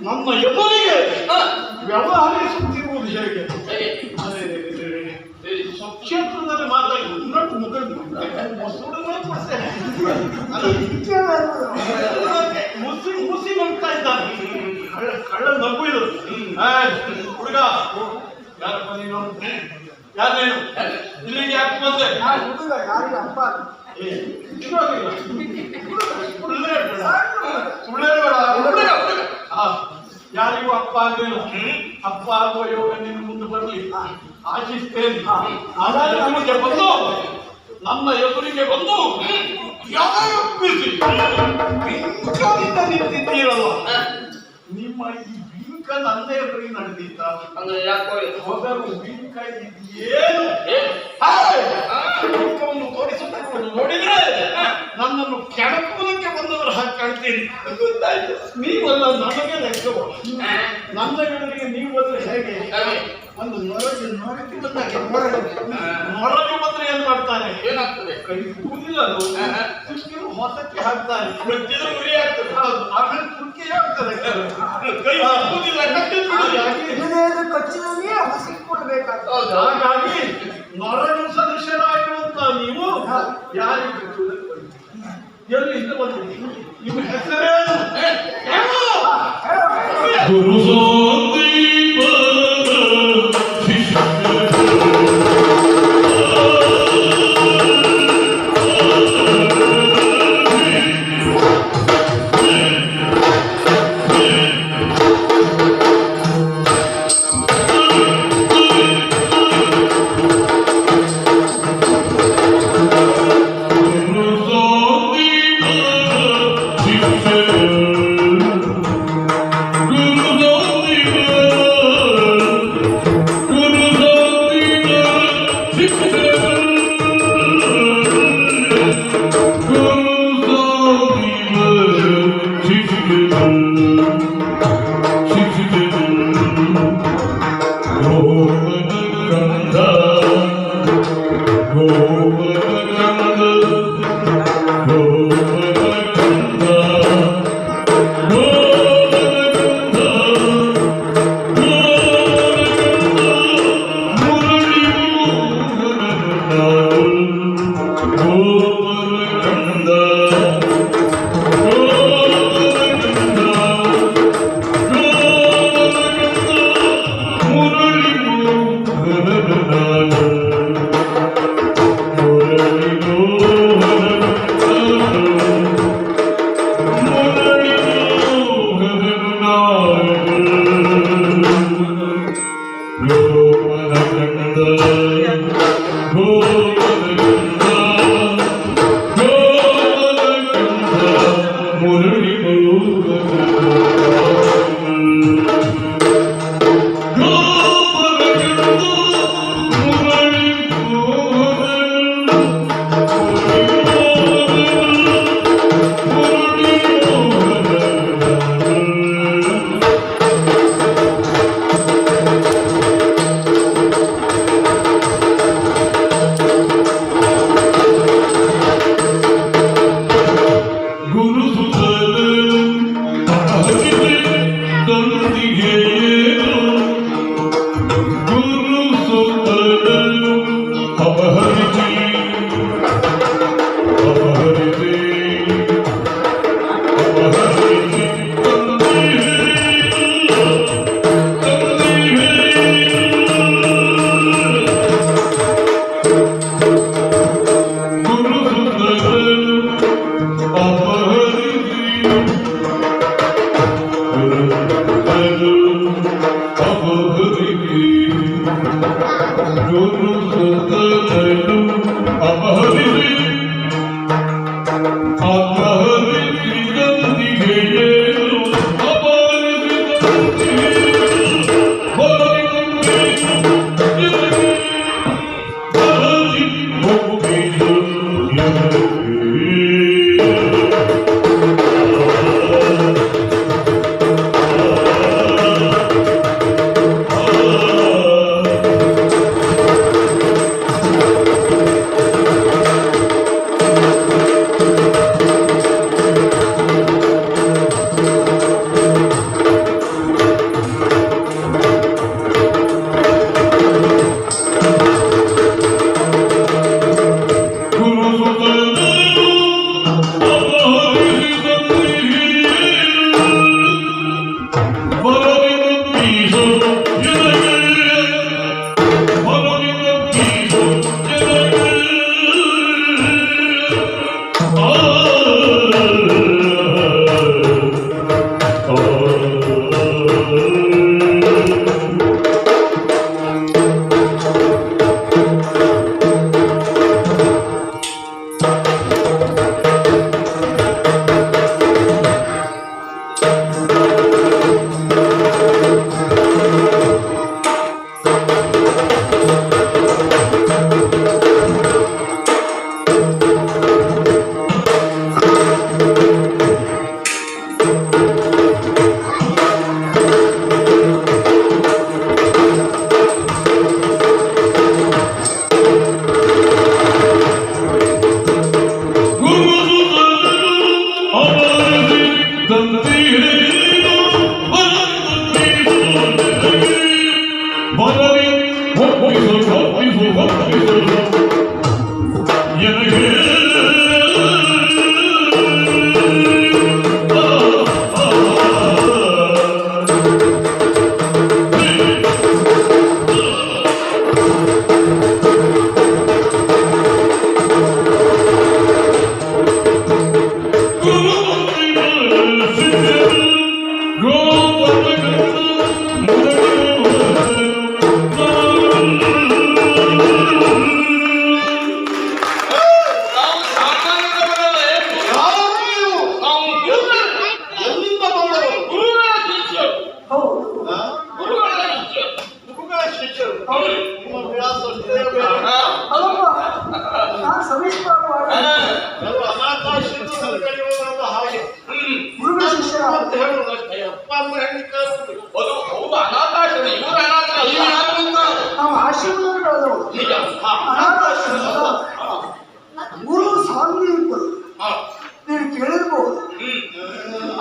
ನಮ್ಮ ಎದುರಿಗೆ ವ್ಯವಹರಿಸುತ್ತಿರುವುದು ಹೇಗೆ? ಸ್ವಕ್ಷೇತ್ರದಲ್ಲಿ ಮಾತಾಡಿ ಉನ್ನಟ್ಟು ಮುಖ ಮುಸಿ ನೋಡ್ತಾ ಇದ್ದಾನೆ. ಕಳ್ಳ ನಗು ಇದು. ಹುಡುಗ ಯಾರಪ್ಪ ನೀನು? ಯಾರೇನು ಇಲ್ಲಿಗೆ ಯಾಕೆ ಬಂದೆ? ಹುಡುಗ ಯಾರಿಗೆ ಅಪ್ಪ ಯಾರಿಗೂ ಅಪ್ಪ ಆಗಲಿಲ್ಲ. ಅಪ್ಪ ಆಗುವ ಯೋಗ ನಿನ್ನ ಮುಂದೆ ಬರಲಿ ಆಶಿಸ್ತೇನೆ. ಆದರೆ ನಮಗೆ ಬಂದು ನಮ್ಮ ಎದುರಿಗೆ ಬಂದು ಯಾರೊಪ್ಪಿಸಿ ಬಿಂಕದಿಂದ ನಿಂತಿದ್ದೀರಲ್ಲ, ನಿಮ್ಮ ಈ ಬಿಂಕ ನನ್ನ ಎದುರಿಗೆ ನಡೆದಿದ್ದ ಅಂದ್ರೆ ಯಾಕೋ ಮೊದಲು ಬಿಂಕ ಏನು ಬಿಂಕ ನೋಡಿದ್ರೆ ನನ್ನನ್ನು ಕೆಣಕುವುದಕ್ಕೆ ಬಂದವರು ಹಾಗೆ ಕಾಣ್ತೀನಿ. ಗೊತ್ತಾಯ್ತು, ನೀವಲ್ಲ ನನಗೆ ಲೆಕ್ಕವು. ನನ್ನ ಗಣರಿಗೆ ನೀವು ಬಂದ್ರೆ ಹೇಗೆ? ಒಂದು ನೊರಗೆ ಬಂದಾಗ ನೊರಗೆ ಬಂದ್ರೆ ಏನ್ ಮಾಡ್ತಾರೆ? ಏನಾಗ್ತದೆ? ಕೈ ಕೂದಿಲ್ಲ ಅದು ಸಿಕ್ಕಿದ್ರು ಹೊಸಕ್ಕೆ ಹಾಕ್ತಾರೆ. ಬಿಟ್ಟಿದ್ರೆ ಉರಿ ಆಗ್ತದೆ. ಹೌದು, ಆಮೇಲೆ ತುರ್ಕಿ ಆಗ್ತದೆ. ಕೈ ಸಿಕ್ಕುವುದಿಲ್ಲ, ಕಟ್ಟಿದ್ ಬಿಡುದು. ಹೃದಯದ ಕಚ್ಚಿನಲ್ಲಿ ಹಸಿಕೊಳ್ಬೇಕಾಗ್ತದೆ. ಹೌದು. ಹಾಗಾಗಿ ನೊರಗೆ ಸದಸ್ಯರಾಗಿರುವಂತ ನೀವು ಯಾರಿಗೆ ಎಲ್ಲಿಂದ ಬಂದಿದ್ದೀರಿ? ನಿಮ್ಮ ಹೆಸರೇನು? ಗುರು ಸಂದೀಪ ನಾವು ಸಾಮಾನ್ಯದವರಲ್ಲ. ಯಾರು ನೀವು? ನಾವು ಗುರುಗಳು. ಎಲ್ಲಿಂದ ಬಂದವರು? ಗುರುಗಳ ಶಿಷ್ಯರು. ಹೌದು. ಆ? ಗುರುಗಳ ಶಿಷ್ಯರು. ಗುರುಗಳ ಶಿಷ್ಯರು. ಹೌದು. ನಿಮ್ಮ ವ್ಯಾಸ ದೇವರ ಹಾ. ಅಲ್ಲಪ್ಪ ನಾನು ಸವಿಸ್ತಾರವಾಗಿ ಎಲ್ಲ ಅನಾಥಾಶ್ರಮದಲ್ಲಿ ಕಳೆಯುವುದಲ್ಲ ಹಾಗೆ. ಗುರುಗಳ ಶಿಷ್ಯ ಅಂತ ಹೇಳುವುದಷ್ಟೇ. ಅಪ್ಪ ಅಮ್ಮ ಹೇಳಿಕ್ಕೆ ಆಗುವುದಿಲ್ಲ. ಅದು ಹೌದು, ಅನಾಥಾಶ್ರಮ. ಇವರು ಅನಾಥರ ಅಲ್ಲ. ನಾವು ಆಶ್ರಮದಲ್ಲಿ ಬೆಳೆದವರು ನಿಜ. ಹಾ, ಅನಾಥಾಶ್ರಮ ಗುರು ಸಾಂದೀಪರು ಹಾ. ನೀವು ಕೇಳಿರ್ಬಹುದು,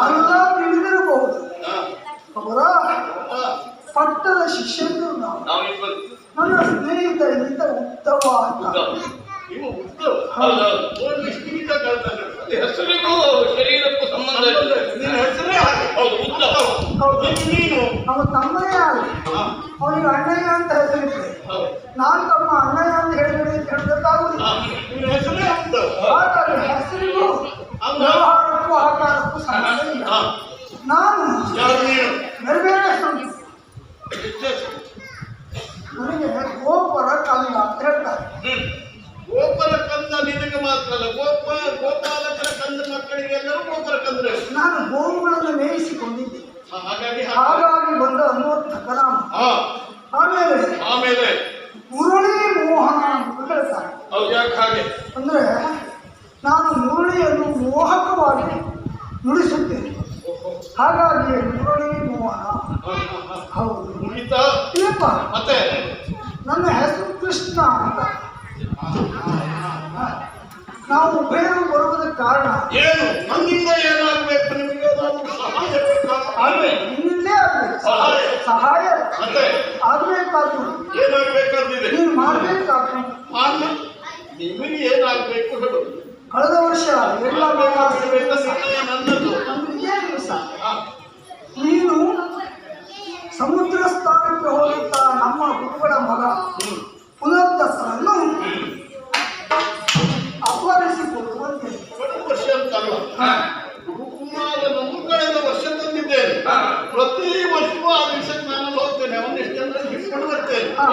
ಅರ್ಧ ತಿಳಿದಿರಬಹುದು. ಅವರ ಪಟ್ಟದ ಶಿಷ್ಯರು ನಾವು. ನಾವಿಬ್ಬರು ನನ್ನ ಸ್ನೇಹಿತರಿಂದ ಉತ್ತಮ ಅಂತ. ಇವು ಉತ್ತಮ. ಹೌದೌದು. ಒಂದು ಸ್ನೇಹಿತ ಕಳ್ತಾನೆ. ಹೆಸರಿಗೂ ಶರೀರಕ್ಕೂ ಸಂಬಂಧ ಇಲ್ಲ. ನಿನ್ನ ಹೆಸರೇ ಹಾಗೆ. ಹೌದು, ಉತ್ತಮ. ಹೌದು. ನೀನು ನಮ್ಮ ತಮ್ಮನೇ ಆಗಲಿ ಹಾ, ಅವನಿಗೆ ಅಣ್ಣಯ್ಯ ಅಂತ ಹೆಸರಿದೆ. ಹೌದು. ನಾನು ತಮ್ಮ ಅಣ್ಣಯ್ಯ ಅಂತ ಹೇಳಬೇಕಾಗುದಿಲ್ಲ. ನಿನ್ನ ಹೆಸರೇ ಉತ್ತಮ. ಹಾಗಾಗಿ ಹೆಸರಿಗೂ ವ್ಯವಹಾರಕ್ಕೂ ಆಕಾರಕ್ಕೂ ಸಂಬಂಧ ಇಲ್ಲ. ಹಾ, ನಾನು ಯಾರು ನೀನು? ಬೇರೆ ಬೇರೆ ಹೆಸರು. ನನಗೆ ಗೋಪುರ ಕಂದ ಅಂತ ಹೇಳ್ತಾರೆ. ಗೋಪರ ಕಂದ ನಿನಗೆ ಮಾತ್ರ ಅಲ್ಲ, ಗೋಪಾಲಕರ ಕಂದ ಮಕ್ಕಳಿಗೆಲ್ಲರೂ ಗೋಪರ ಕಂದ್ರೆ. ನಾನು ಗೋವುಗಳನ್ನು ಮೇಯಿಸಿಕೊಂಡಿದ್ದೆ, ಹಾಗಾಗಿ ಹಾಗಾಗಿ ಬಂದ ಅನ್ನೋರ್ಥಕ ನಾಮ. ಹಾ, ಆಮೇಲೆ ಆಮೇಲೆ ಮುರಳಿ ಮೋಹನ ಅಂತ ಹೇಳ್ತಾರೆ. ಹೌದು, ಯಾಕೆ ಹಾಗೆ? ಅಂದ್ರೆ ನಾನು ಮುರಳಿಯನ್ನು ಮೋಹಕವಾಗಿ ನುಡಿಸುತ್ತೇನೆ, ಹಾಗಾಗಿ ಮುರಳಿ ಮೋಹನ. ಹೌದು. ಮುಗಿತಾ? ಇಲ್ಲಪ್ಪ, ಮತ್ತೆ ನನ್ನ ಹೆಸರು ಕೃಷ್ಣ ಅಂತ. ನಾವು ಉಭಯರು ಬರುವುದಕ್ಕೆ ಕಾರಣ ಏನು ನನ್ನಿಂದ ಏನಾಗಬೇಕು? ನಿಮಗೆ ನಾನು ಸಹಾಯ ಬೇಕಾ? ನಿನ್ನಿಂದಲೇ ಆಗ್ಬೇಕು. ಸಹಾಯ. ಸಹಾಯ ಮತ್ತೆ ಆಗ್ಬೇಕಾದ್ರು ಏನಾಗಬೇಕಾದಿದೆ? ನೀನು ಮಾಡ್ಬೇಕಾದ್ರು. ನಾನು ನಿಮಗೆ ಏನಾಗಬೇಕು ಹೇಳು. ಕಳೆದ ವರ್ಷ ಎಲ್ಲ ನನ್ನದು. ನಮ್ಗೆ ದಿವಸ ಹಾ, ನೀನು ಸಮುದ್ರ ಸ್ಥಾನಕ್ಕೆ ಹೋದಂತ ನಮ್ಮ ಗುರುಗಳ ಮಗ ಪುನರ್ದತ್ತರನ್ನು ಅಪಹರಿಸಿಕೊಳ್ಳುವಂತೆ. ಕಳೆದ ವರ್ಷ ಅಂತಲ್ಲ, ಗುರುಕುಮಾರನನ್ನು ಕಳೆದ ವರ್ಷ ತಂದಿದ್ದೇನೆ. ಪ್ರತಿ ವರ್ಷವೂ ಆ ದಿವಸಕ್ಕೆ ನಾನು ಹೋಗ್ತೇನೆ, ಅವನಿಷ್ಟು ಜನ ಹಿಡ್ಕೊಂಡು ಬರ್ತೇನೆ. ಹಾ.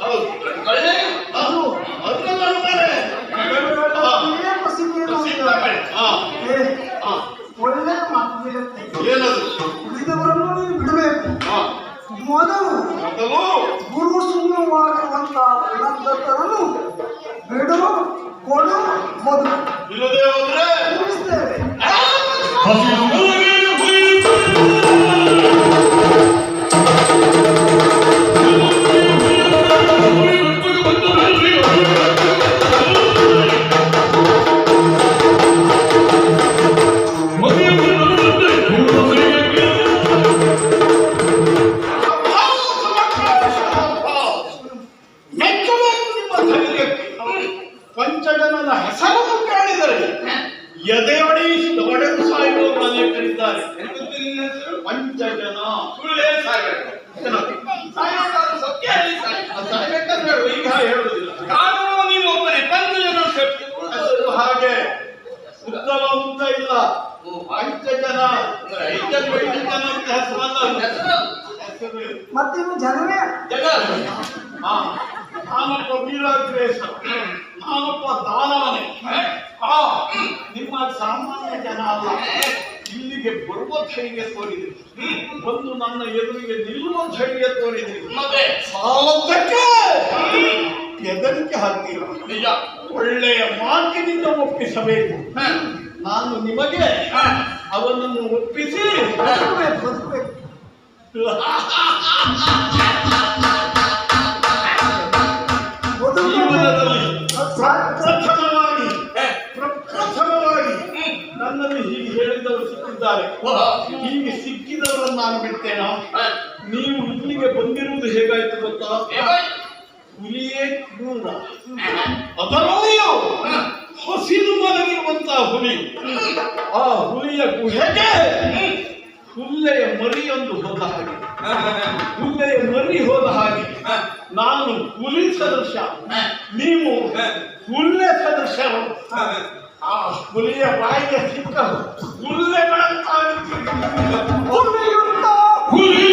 ಹೌದು. ಕಳ್ಳೆ? ಅದು ಅದ್ರಲ್ಲಿ ಅಂತಾರೆ. ಇದೇ ಪ್ರಸಿದ್ಧಿ ಏನು ಪ್ರಸಿದ್ಧ ಅಂತ. ಕಡೆ. ಹಾ, ಏ, ಹಾ. ಒಳ್ಳೆ ಮಾತು ಹೇಳುತ್ತೆ. ಏನದು? ಉಳಿದವರನ್ನು ನೀನು ಬಿಡಬೇಕು. ಹಾ, ಮೊದಲು ಮೊದಲು ಗುರು ಸುಮ್ಮವಾಗಿರುವಂತ ಪುನರ್ದತ್ತರನ್ನು ಬಿಡು, ಕೊಡು, ಮೊದಲು ಇಲ್ಲದೆ ಹೋದ್ರೆ ಮುಗಿಸ್ತೇವೆ. ಪಂಚಜನನ ಹೆಸರನ್ನು ಕೇಳಿದರೆ ಎದೆಯೊಡೆಯಿಸಿ ಒಡೆದು ಸಾಯುವವರು ಅನೇಕರಿದ್ದಾರೆ. ಪಂಚಜನ ಸುಳ್ಳೇ ಸಾಯಬೇಕು. ಸಾಯಬೇಕಾದ್ರೆ ಸತ್ಯ ಹೇಳಿ ಸಾಯ. ಸಾಯ್ಬೇಕಂದ್ರೆ ಹೇಳು, ಈಗ ಹೇಳುವುದಿಲ್ಲ. ಕಾನೂನು ನೀನು ಒಬ್ಬನೇ, ಪಂಚಜನ ಶಕ್ತಿ. ಹೆಸರು ಹಾಗೆ ಉತ್ತಮ ಅಂತ ಇಲ್ಲ. ಪಂಚಜನ ಐದು ಜನ ಅಂತ ಹೆಸರಲ್ಲ. ಹೆಸರು ಹೆಸರು ಮತ್ತೆ ಇನ್ನು ಜನವೇ ಜಗ. ಹಾ, ನಾನೊಬ್ಬ ವೀರಾಗ್ರೇಸ, ನಾನೊಬ್ಬ ದಾನವನೇ. ಹಾ, ನಿಮ್ಮ ಸಾಮಾನ್ಯ ಜನ ಅಲ್ಲ. ಇಲ್ಲಿಗೆ ಬರುವ ಧೈರ್ಯ ತೋರಿದ್ರಿ, ಬಂದು ನನ್ನ ಎದುರಿಗೆ ನಿಲ್ಲುವ ಧೈರ್ಯ ತೋರಿದ್ರಿ. ಮತ್ತೆ ಸಾಲದ್ದಕ್ಕೆ ಹೆದರಿಕೆ ಹಾಕ್ತೀರ. ನಿಜ. ಒಳ್ಳೆಯ ಮಾತಿನಿಂದ ಒಪ್ಪಿಸಬೇಕು. ನಾನು ನಿಮಗೆ ಅವನನ್ನು ಒಪ್ಪಿಸಿ ಬದುಕಬೇಕು, ಬದುಕಬೇಕು. ಜೀವನದಲ್ಲಿ ಸಾಧ್ಯ. ಪ್ರಪ್ರಥಮವಾಗಿ ನನ್ನನ್ನು ಹೀಗೆ ಹೇಳಿದವರು ಸಿಕ್ಕಿದ್ದಾರೆ. ಹೀಗೆ ಸಿಕ್ಕಿದವರನ್ನು ನಾನು ಬಿಡ್ತೇನಾ? ನೀವು ಇಲ್ಲಿಗೆ ಬಂದಿರುವುದು ಹೇಗಾಯ್ತು ಗೊತ್ತಾ? ಹುಲಿಯೇ ಕ್ರೂರ, ಅದರಲ್ಲಿಯೂ ಹಸಿರು ಮಲಗಿರುವಂತಹ ಹುಲಿ. ಆ ಹುಲಿಯ ಗುಹೆಗೆ ಹುಲ್ಲೆಯ ಮರಿಯೊಂದು ಹೋದ ಹಾಗೆ, ಹುಲ್ಲೆಯ ಮರಿ ಹೋದ ಹಾಗೆ ನಾನು ಹುಲಿ ಸದೃಶ, ನೀವು ಹುಲ್ಲೆ ಸದೃಶ. ಆ ಹುಲಿಯ ಬಾಯಿಗೆ ಸಿಕ್ಕ ಹುಲ್ಲೆಗಳಂತಾಗುತ್ತಿದೆ. ಹುಲಿಯುಂಟ ಹುಲಿ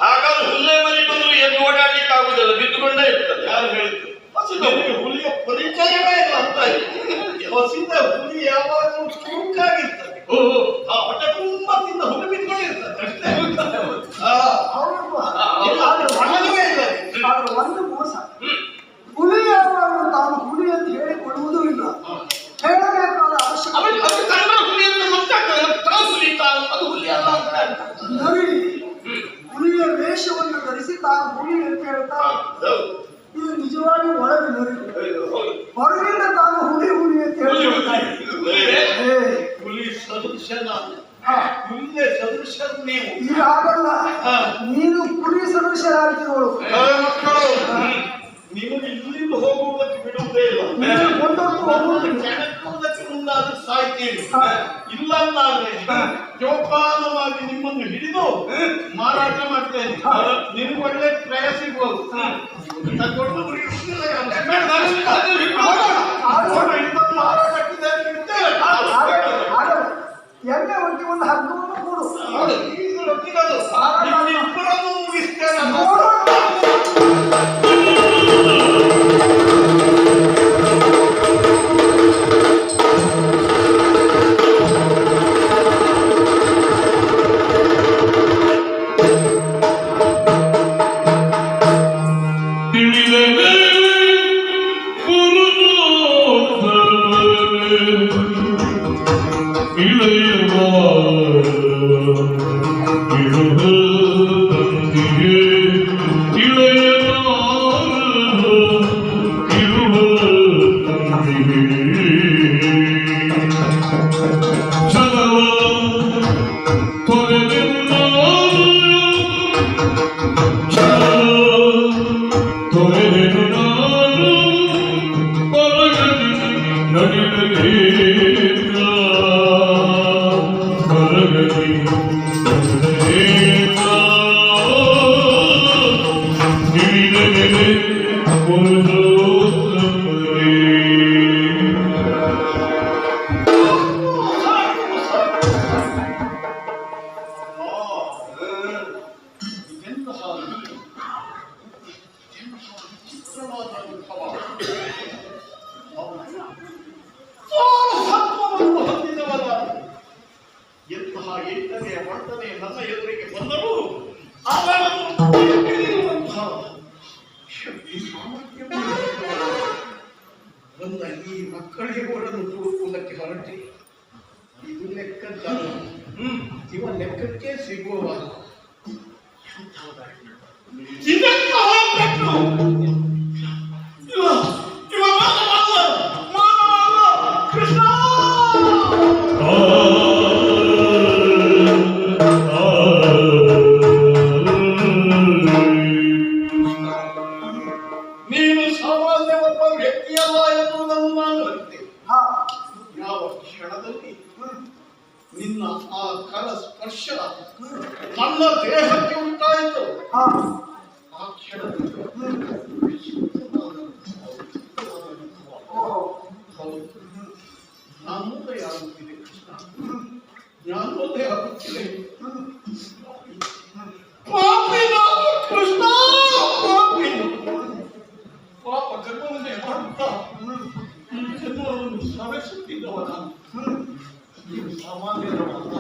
ಹಾಗಾದ್ರೆ ಹುಲ್ಲೆ ಮರಿ ಬಂದ್ರು ಎದ್ದು ಓಡಾಡ್ಲಿಕ್ಕೆ ಆಗುದಿಲ್ಲ, ಬಿದ್ದುಕೊಂಡೇ ಇರ್ತದೆ. ಯಾರು ಹೇಳಿದ್ರು? ಹಸಿದವರಿಗೆ ಹುಲಿಯ ಪರಿಚಯವೇ ಇಲ್ಲ ಅಂತ ಇದೆ. ಹಸಿದ ಹುಲಿ ಯಾವಾಗಲೂ ಚುರುಕಾಗಿರ್ತದೆ. ಆ ಹೊಟ್ಟೆ ತುಂಬಾ ತಿಂದ ಹುಲಿ ಬಿದ್ದುಕೊಂಡಿರ್ತದೆ ಅಷ್ಟೇ. ಹೌದು. ಆದ್ರೆ ಒಣಗವೇ ಇಲ್ಲ. ಆದ್ರೆ ಒಂದು ಮೋಸ, ಹುಲಿ ಯಾವಾಗಲೂ ತಾನು ಹುಲಿ ಅಂತ ಹೇಳಿಕೊಳ್ಳುವುದೂ ಇಲ್ಲ, ಹೇಳಬೇಕಾದ ಅವಶ್ಯಕತೆ. ಅದು ಕನ್ನಡ ಹುಲಿ ಅಂತ ಗೊತ್ತಾಗ್ತದೆ, ತಾನು ಹುಲಿ ತಾನು ಅದು ಹುಲಿ ಅಲ್ಲ ಅಂತ. ನರಿ ಹುಲಿಯ ವೇಷವನ್ನು ಧರಿಸಿ ತಾನು ಹುಲಿ ಅಂತ ಹೇಳ್ತಾ, ಇದು ನಿಜವಾಗಿ ಒಳಗೆ ನರಿ, ಹೊರಗಿಂದ ತಾನು ಹುಲಿ ಹುಲಿ ಅಂತ ಹೇಳ್ತಾರೆ. ಹುಲಿ ಸದೃಶನ, ಹುಲ್ಲೆ ಸದೃಶ ನೀವು. ಈಗ ಹಾಗಲ್ಲ, ನೀನು ಹುಲಿ ಸದೃಶರಾಗಿರೋಳು. ಮಕ್ಕಳು ನಿಮಗೆ ಇಲ್ಲಿಂದ ಹೋಗುವುದಕ್ಕೆ ಬಿಡುವುದೇ ಇಲ್ಲ. ಕೊಂಡೊಟ್ಟು ಹೋಗುವುದಿಲ್ಲ. ಕೆಣಕುವುದಕ್ಕೆ ಮುಂದಾದ್ರೆ ಸಾಯ್ತೀರಿ. ಇಲ್ಲ ಅಂತಾದ್ರೆ ಜೋಪಾನವಾಗಿ ನಿಮ್ಮನ್ನು ಹಿಡಿದು ಮಾರಾಟ ಮಾಡ್ತೇನೆ. ನಿಮ್ಗೆ ಒಳ್ಳೆ ಕ್ರಯ ಸಿಗ್ಬೋದು. ಎಣ್ಣೆ ಒಟ್ಟಿ ಒಂದು ಹಗ್ಗವನ್ನು ಕೊಡು. ಇಬ್ಬರನ್ನು ಮುಗಿಸ್ತೇನೆ. ತಿಳಿದನೆ ಎಂತಹ ಎಂಟನೆಯ ವರ್ಧನೆ ನನ್ನ ಎದುರಿಗೆ ಬಂದರೂ ಶಕ್ತಿ ಸಾಮರ್ಥ್ಯ ಬಂದ ಈ ಮಕ್ಕಳಿಗೆ ಓಡಲು ಹುಡುಕುವುದಕ್ಕೆ ಹೊರಟೆ. ಇದು ಲೆಕ್ಕದ ಇವ ಲೆಕ್ಕಕ್ಕೆ ಸಿಗುವ ಇದಕ್ಕೆ ಹೋಗ್ಬೇಕು. ಕೃಷ್ಣ ನೀನು ಸಾಮಾನ್ಯ ಒಬ್ಬ ವ್ಯಕ್ತಿಯಲ್ಲ ಎನ್ನುವುದನ್ನು ನಾನು ಅರಿತೆ. ಯಾವ ಕ್ಷಣದಲ್ಲಿ ನಿನ್ನ ಆ ಕರ ಸ್ಪರ್ಶ ನನ್ನ ದೇಹಕ್ಕೆ ಉಂಟಾಯಿತು, ಆ ಕ್ಷಣದಲ್ಲಿ ಜ್ಞಾನೋದಯ ಆಗುತ್ತಿದೆ ಕೃಷ್ಣ, ಜ್ಞಾನೋದಯ ಆಗುತ್ತಿದೆ. ಪಾಪಿ ನಾನು ಕೃಷ್ಣ, ಪಾಪಿ. ಪಾಪ ಕರ್ಮವನ್ನೇ ಮಾಡುತ್ತಾ ಈ ಜನ್ಮವನ್ನು ಸವೆಸುತ್ತಿದ್ದವ ನಾನು. ನೀವು ಸಾಮಾನ್ಯರಲ್ಲ.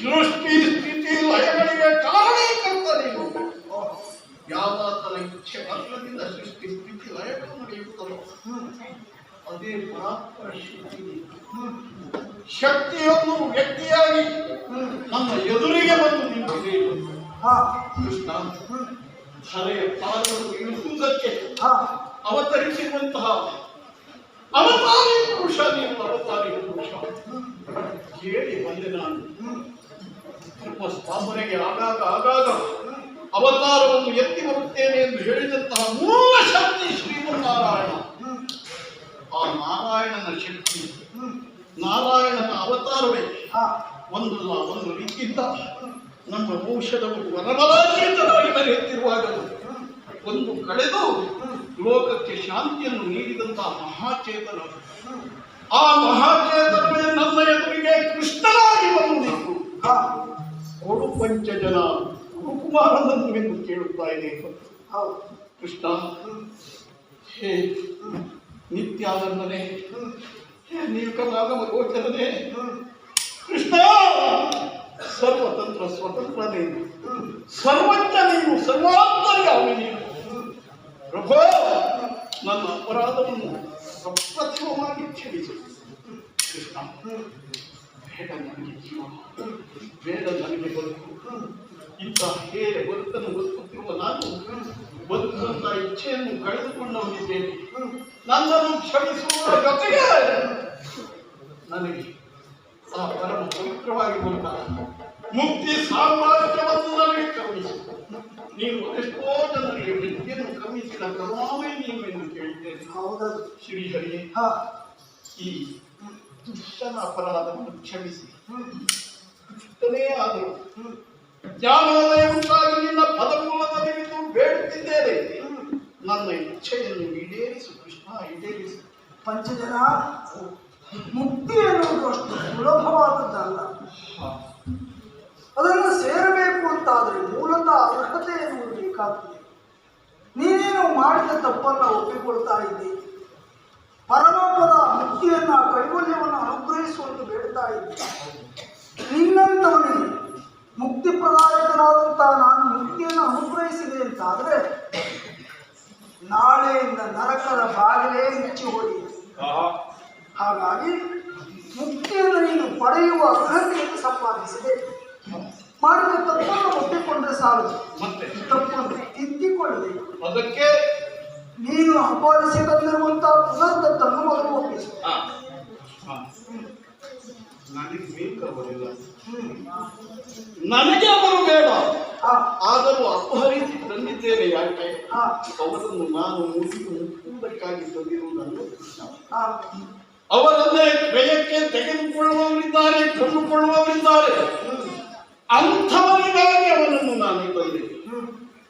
ಸೃಷ್ಟಿ ಸ್ಥಿತಿ ಲಯಗಳಿಗೆ ಕಾರಣೀಕರ್ತ ನೀವು. ಯಾವಾತನ ಇಚ್ಛೆ ಮಾತ್ರದಿಂದ ಸೃಷ್ಟಿ ಸ್ಥಿತಿ ಲಯಗಳು ನಡೆಯುತ್ತದೋ ಅದೇ ಪರಾತ್ಪರ ಶಕ್ತಿ. ಶಕ್ತಿಯನ್ನು ವ್ಯಕ್ತಿಯಾಗಿ ನಮ್ಮ ಎದುರಿಗೆ ಬಂದು ನಿಂತಿದೆ ಹಾ ಕೃಷ್ಣ. ಧರೆಯ ಪಾದವನ್ನು ಇಳಿಸುವುದಕ್ಕೆ ಹಾ ಅವತರಿಸಿರುವಂತಹ ಅವತಾರಿ ಪುರುಷ, ನೀವು ಅವತಾರಿ ಪುರುಷ ಕೇಳಿ ಬಂದೆ ನಾನು. ನಮ್ಮ ಸ್ಥಾಪನೆಗೆ ಆಗಾಗ ಅವತಾರವನ್ನು ಎತ್ತಿ ಬರುತ್ತೇನೆ ಎಂದು ಹೇಳಿದಂತಹ ಮೂಲ ಶಕ್ತಿ ಶ್ರೀಮನ್ನಾರಾಯಣ. ಆ ನಾರಾಯಣನ ಶಕ್ತಿ, ನಾರಾಯಣನ ಅವತಾರವೇ ಒಂದಲ್ಲ ಒಂದು ರೀತಿಯಿಂದ ನಮ್ಮ ವಂಶದವರು ವರಬಲಾಚೇತನಾಗಿ ಎತ್ತಿರುವಾಗ ಒಂದು ಕಳೆದು ಲೋಕಕ್ಕೆ ಶಾಂತಿಯನ್ನು ನೀಡಿದಂತಹ ಮಹಾಚೇತನ. ಆ ಮಹಾಚೇತನವೇ ನನ್ನ ಎದುರಿಗೆ ಕೃಷ್ಣನಾಗಿ ಬಂದು ನಿಂತು ಕೊಡು ಪಂಚಜನ ಕುಮಾರನನ್ನು ಎಂದು ಕೇಳುತ್ತಾ ಇದೆ. ಕೃಷ್ಣ, ಹೇ ನಿತ್ಯಾನಂದನೇ, ಹೇ ನೀಲಕರಾಗಮ ಗೋಚರನೇ, ಕೃಷ್ಣ ಸರ್ವತಂತ್ರ ಸ್ವತಂತ್ರ ನೀನು, ಸರ್ವಜ್ಞ ನೀನು, ಸರ್ವಾಂತರ್ಯಾಮಿ ನೀನು. ಪ್ರಭೋ, ನನ್ನ ಅಪರಾಧವನ್ನು ಅಪ್ರತಿಮವಾಗಿ ಕ್ಷಮಿಸು. ಕೃಷ್ಣ, ಬೇಡ ನನಗೆ ಜೀವ, ಬೇಡ ನನಗೆ ಬದುಕು. ಇಂಥ ಹೇಗೆ ಬದುಕನ್ನು ಬದುಕುತ್ತಿರುವ ನಾನು ಬದುಕುವಂತ ಇಚ್ಛೆಯನ್ನು ಕಳೆದುಕೊಂಡವನಿದ್ದೇನೆ. ನನ್ನನ್ನು ಕ್ಷಮಿಸುವ ಜೊತೆಗೆ ನನಗೆ ಆ ಪರಮ ಪವಿತ್ರವಾಗಿ ಬಂದ ಮುಕ್ತಿ ಸಾಮ್ರಾಜ್ಯವನ್ನು ನನಗೆ ಕರುಣಿಸು. ನೀವು ಎಷ್ಟೋ ಜನರಿಗೆ ವಿದ್ಯೆಯನ್ನು ಕರುಣಿಸಿದ ಕರುಣಾಮಯಿ ನೀವು ಎಂದು ಕೇಳಿದ್ದೇನೆ. ಶ್ರೀಹರಿ, ಈ ದುಷ್ಟನ ಅಪರಾಧವನ್ನು ಕ್ಷಮಿಸಿ. ದುಷ್ಟನೇ ಆದರೂ ಜ್ಞಾನೋದಯ ಉಂಟಾಗಿ ನಿನ್ನ ಪದಮೂಲದಲ್ಲಿ ಬಿದ್ದು ಬೇಡುತ್ತಿದ್ದೇನೆ. ನನ್ನ ಇಚ್ಛೆಯನ್ನು ಈಡೇರಿಸು ಕೃಷ್ಣ, ಈಡೇರಿಸು. ಪಂಚಜನ, ಮುಕ್ತಿ ಎನ್ನುವುದು ಅಷ್ಟು ಸುಲಭವಾದದ್ದಲ್ಲ. ಅದನ್ನು ಸೇರಬೇಕು ಅಂತಾದರೆ ಮೂಲತಃ ಅರ್ಹತೆ ಎನ್ನುವುದು ಬೇಕಾಗ್ತದೆ. ನೀನೇನು ಮಾಡಿದ ತಪ್ಪನ್ನು ಒಪ್ಪಿಕೊಳ್ತಾ ಇದ್ದೆ. ಪರಮಪದ ಮುಕ್ತಿಯನ್ನ, ಕೈವಲ್ಯವನ್ನು ಅನುಗ್ರಹಿಸುವಂತೆ ಬೇಡ್ತಾ ಇದ್ದೆ. ನಿನ್ನಂತವನಿಗೆ ಮುಕ್ತಿ ಪ್ರದಾಯಕನಾದಂತಹ ನಾನು ಮುಕ್ತಿಯನ್ನು ಅನುಗ್ರಹಿಸಿದೆ ಅಂತಾದರೆ ನಾಳೆಯಿಂದ ನರಕದ ಬಾಗಿಲೇ ಮುಚ್ಚಿ ಹೋಗಿದೆ. ಹಾಗಾಗಿ ಮುಕ್ತಿಯನ್ನು ನೀನು ಪಡೆಯುವ ಅರ್ಹತೆಯನ್ನು ಸಂಪಾದಿಸಿದೆ. ಮಾಡಿದ ತಪ್ಪನ್ನು ಒಪ್ಪಿಕೊಂಡ್ರೆ ಸಾಲದು, ಮತ್ತೆ ತಪ್ಪನ್ನು ತಿದ್ದಿಕೊಳ್ಳಬೇಕು. ಅದಕ್ಕೆ ನೀನು ಅಪಹರಿಸಿ ತಂದಿರುವಂತಹ ಪುನರ್ದತ್ತನ್ನು ಮೊದಲು ಒಪ್ಪಿಸು. ನನಗೆ ಬೇಕವರಿಲ್ಲ, ನನಗೆ ಅವರು ಬೇಡ. ಆದರೂ ಅಪಹರಿಸಿ ತಂದಿದ್ದೇನೆ. ಯಾಕೆ? ಅವರನ್ನು ನಾನು ಮುಗಿಯುವುದಕ್ಕಾಗಿ ತಂದಿರುವುದನ್ನು. ಅವರನ್ನೇ ಕ್ರಯಕ್ಕೆ ತೆಗೆದುಕೊಳ್ಳುವವರಿದ್ದಾರೆ, ಕೊಂಡುಕೊಳ್ಳುವವರಿದ್ದಾರೆ. ಅಂಥವರಿಗಾಗಿ ಅವನನ್ನು ನಾನು